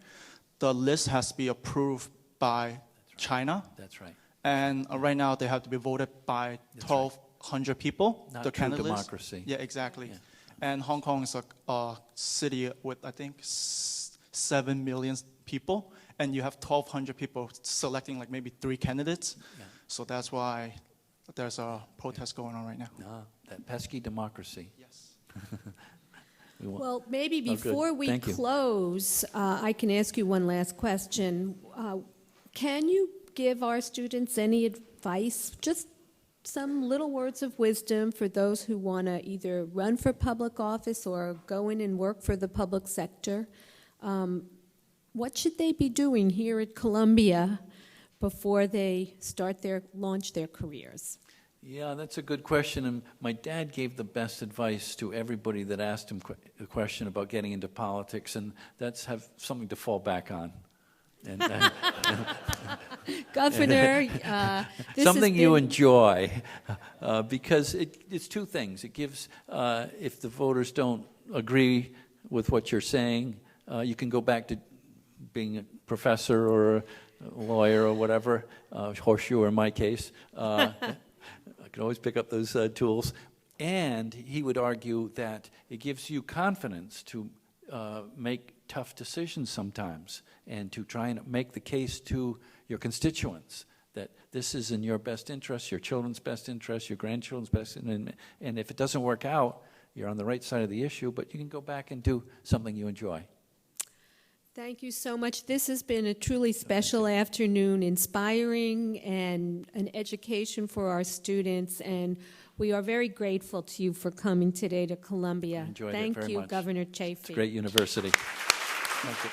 Speaker 15: the list has to be approved by China.
Speaker 3: That's right.
Speaker 15: And right now they have to be voted by 1,200 people.
Speaker 3: Not
Speaker 15: the
Speaker 3: true
Speaker 15: candidate
Speaker 3: democracy.
Speaker 15: list. Yeah, exactly.
Speaker 3: Yeah.
Speaker 15: And Hong Kong is a city with, I think, 7 million people, and you have 1,200 people selecting like maybe 3 candidates. Yeah. So that's why there's a protest going on right now.
Speaker 3: That pesky democracy.
Speaker 15: Yes.
Speaker 2: Well, maybe before we close, I can ask you one last question. Can you give our students any advice, just some little words of wisdom for those who want to either run for public office or go in and work for the public sector? What should they be doing here at Columbia before they launch their careers?
Speaker 3: Yeah, that's a good question. And my dad gave the best advice to everybody that asked him a question about getting into politics, and that's have something to fall back on. And,
Speaker 2: Governor, this
Speaker 3: something you enjoy, because it's 2 things. It gives, if the voters don't agree with what you're saying, you can go back to being a professor or a lawyer or whatever, horseshoe in my case. I can always pick up those tools. And he would argue that it gives you confidence to make tough decisions sometimes and to try and make the case to your constituents that this is in your best interest, your children's best interest, your grandchildren's best interest, and if it doesn't work out, you're on the right side of the issue, but you can go back and do something you enjoy.
Speaker 2: Thank you so much. This has been a truly special afternoon, inspiring and an education for our students, and we are very grateful to you for coming today to Columbia.
Speaker 3: Enjoyed
Speaker 2: Thank
Speaker 3: it very
Speaker 2: you,
Speaker 3: much.
Speaker 2: Governor Chafee.
Speaker 3: It's a great university. Thank you.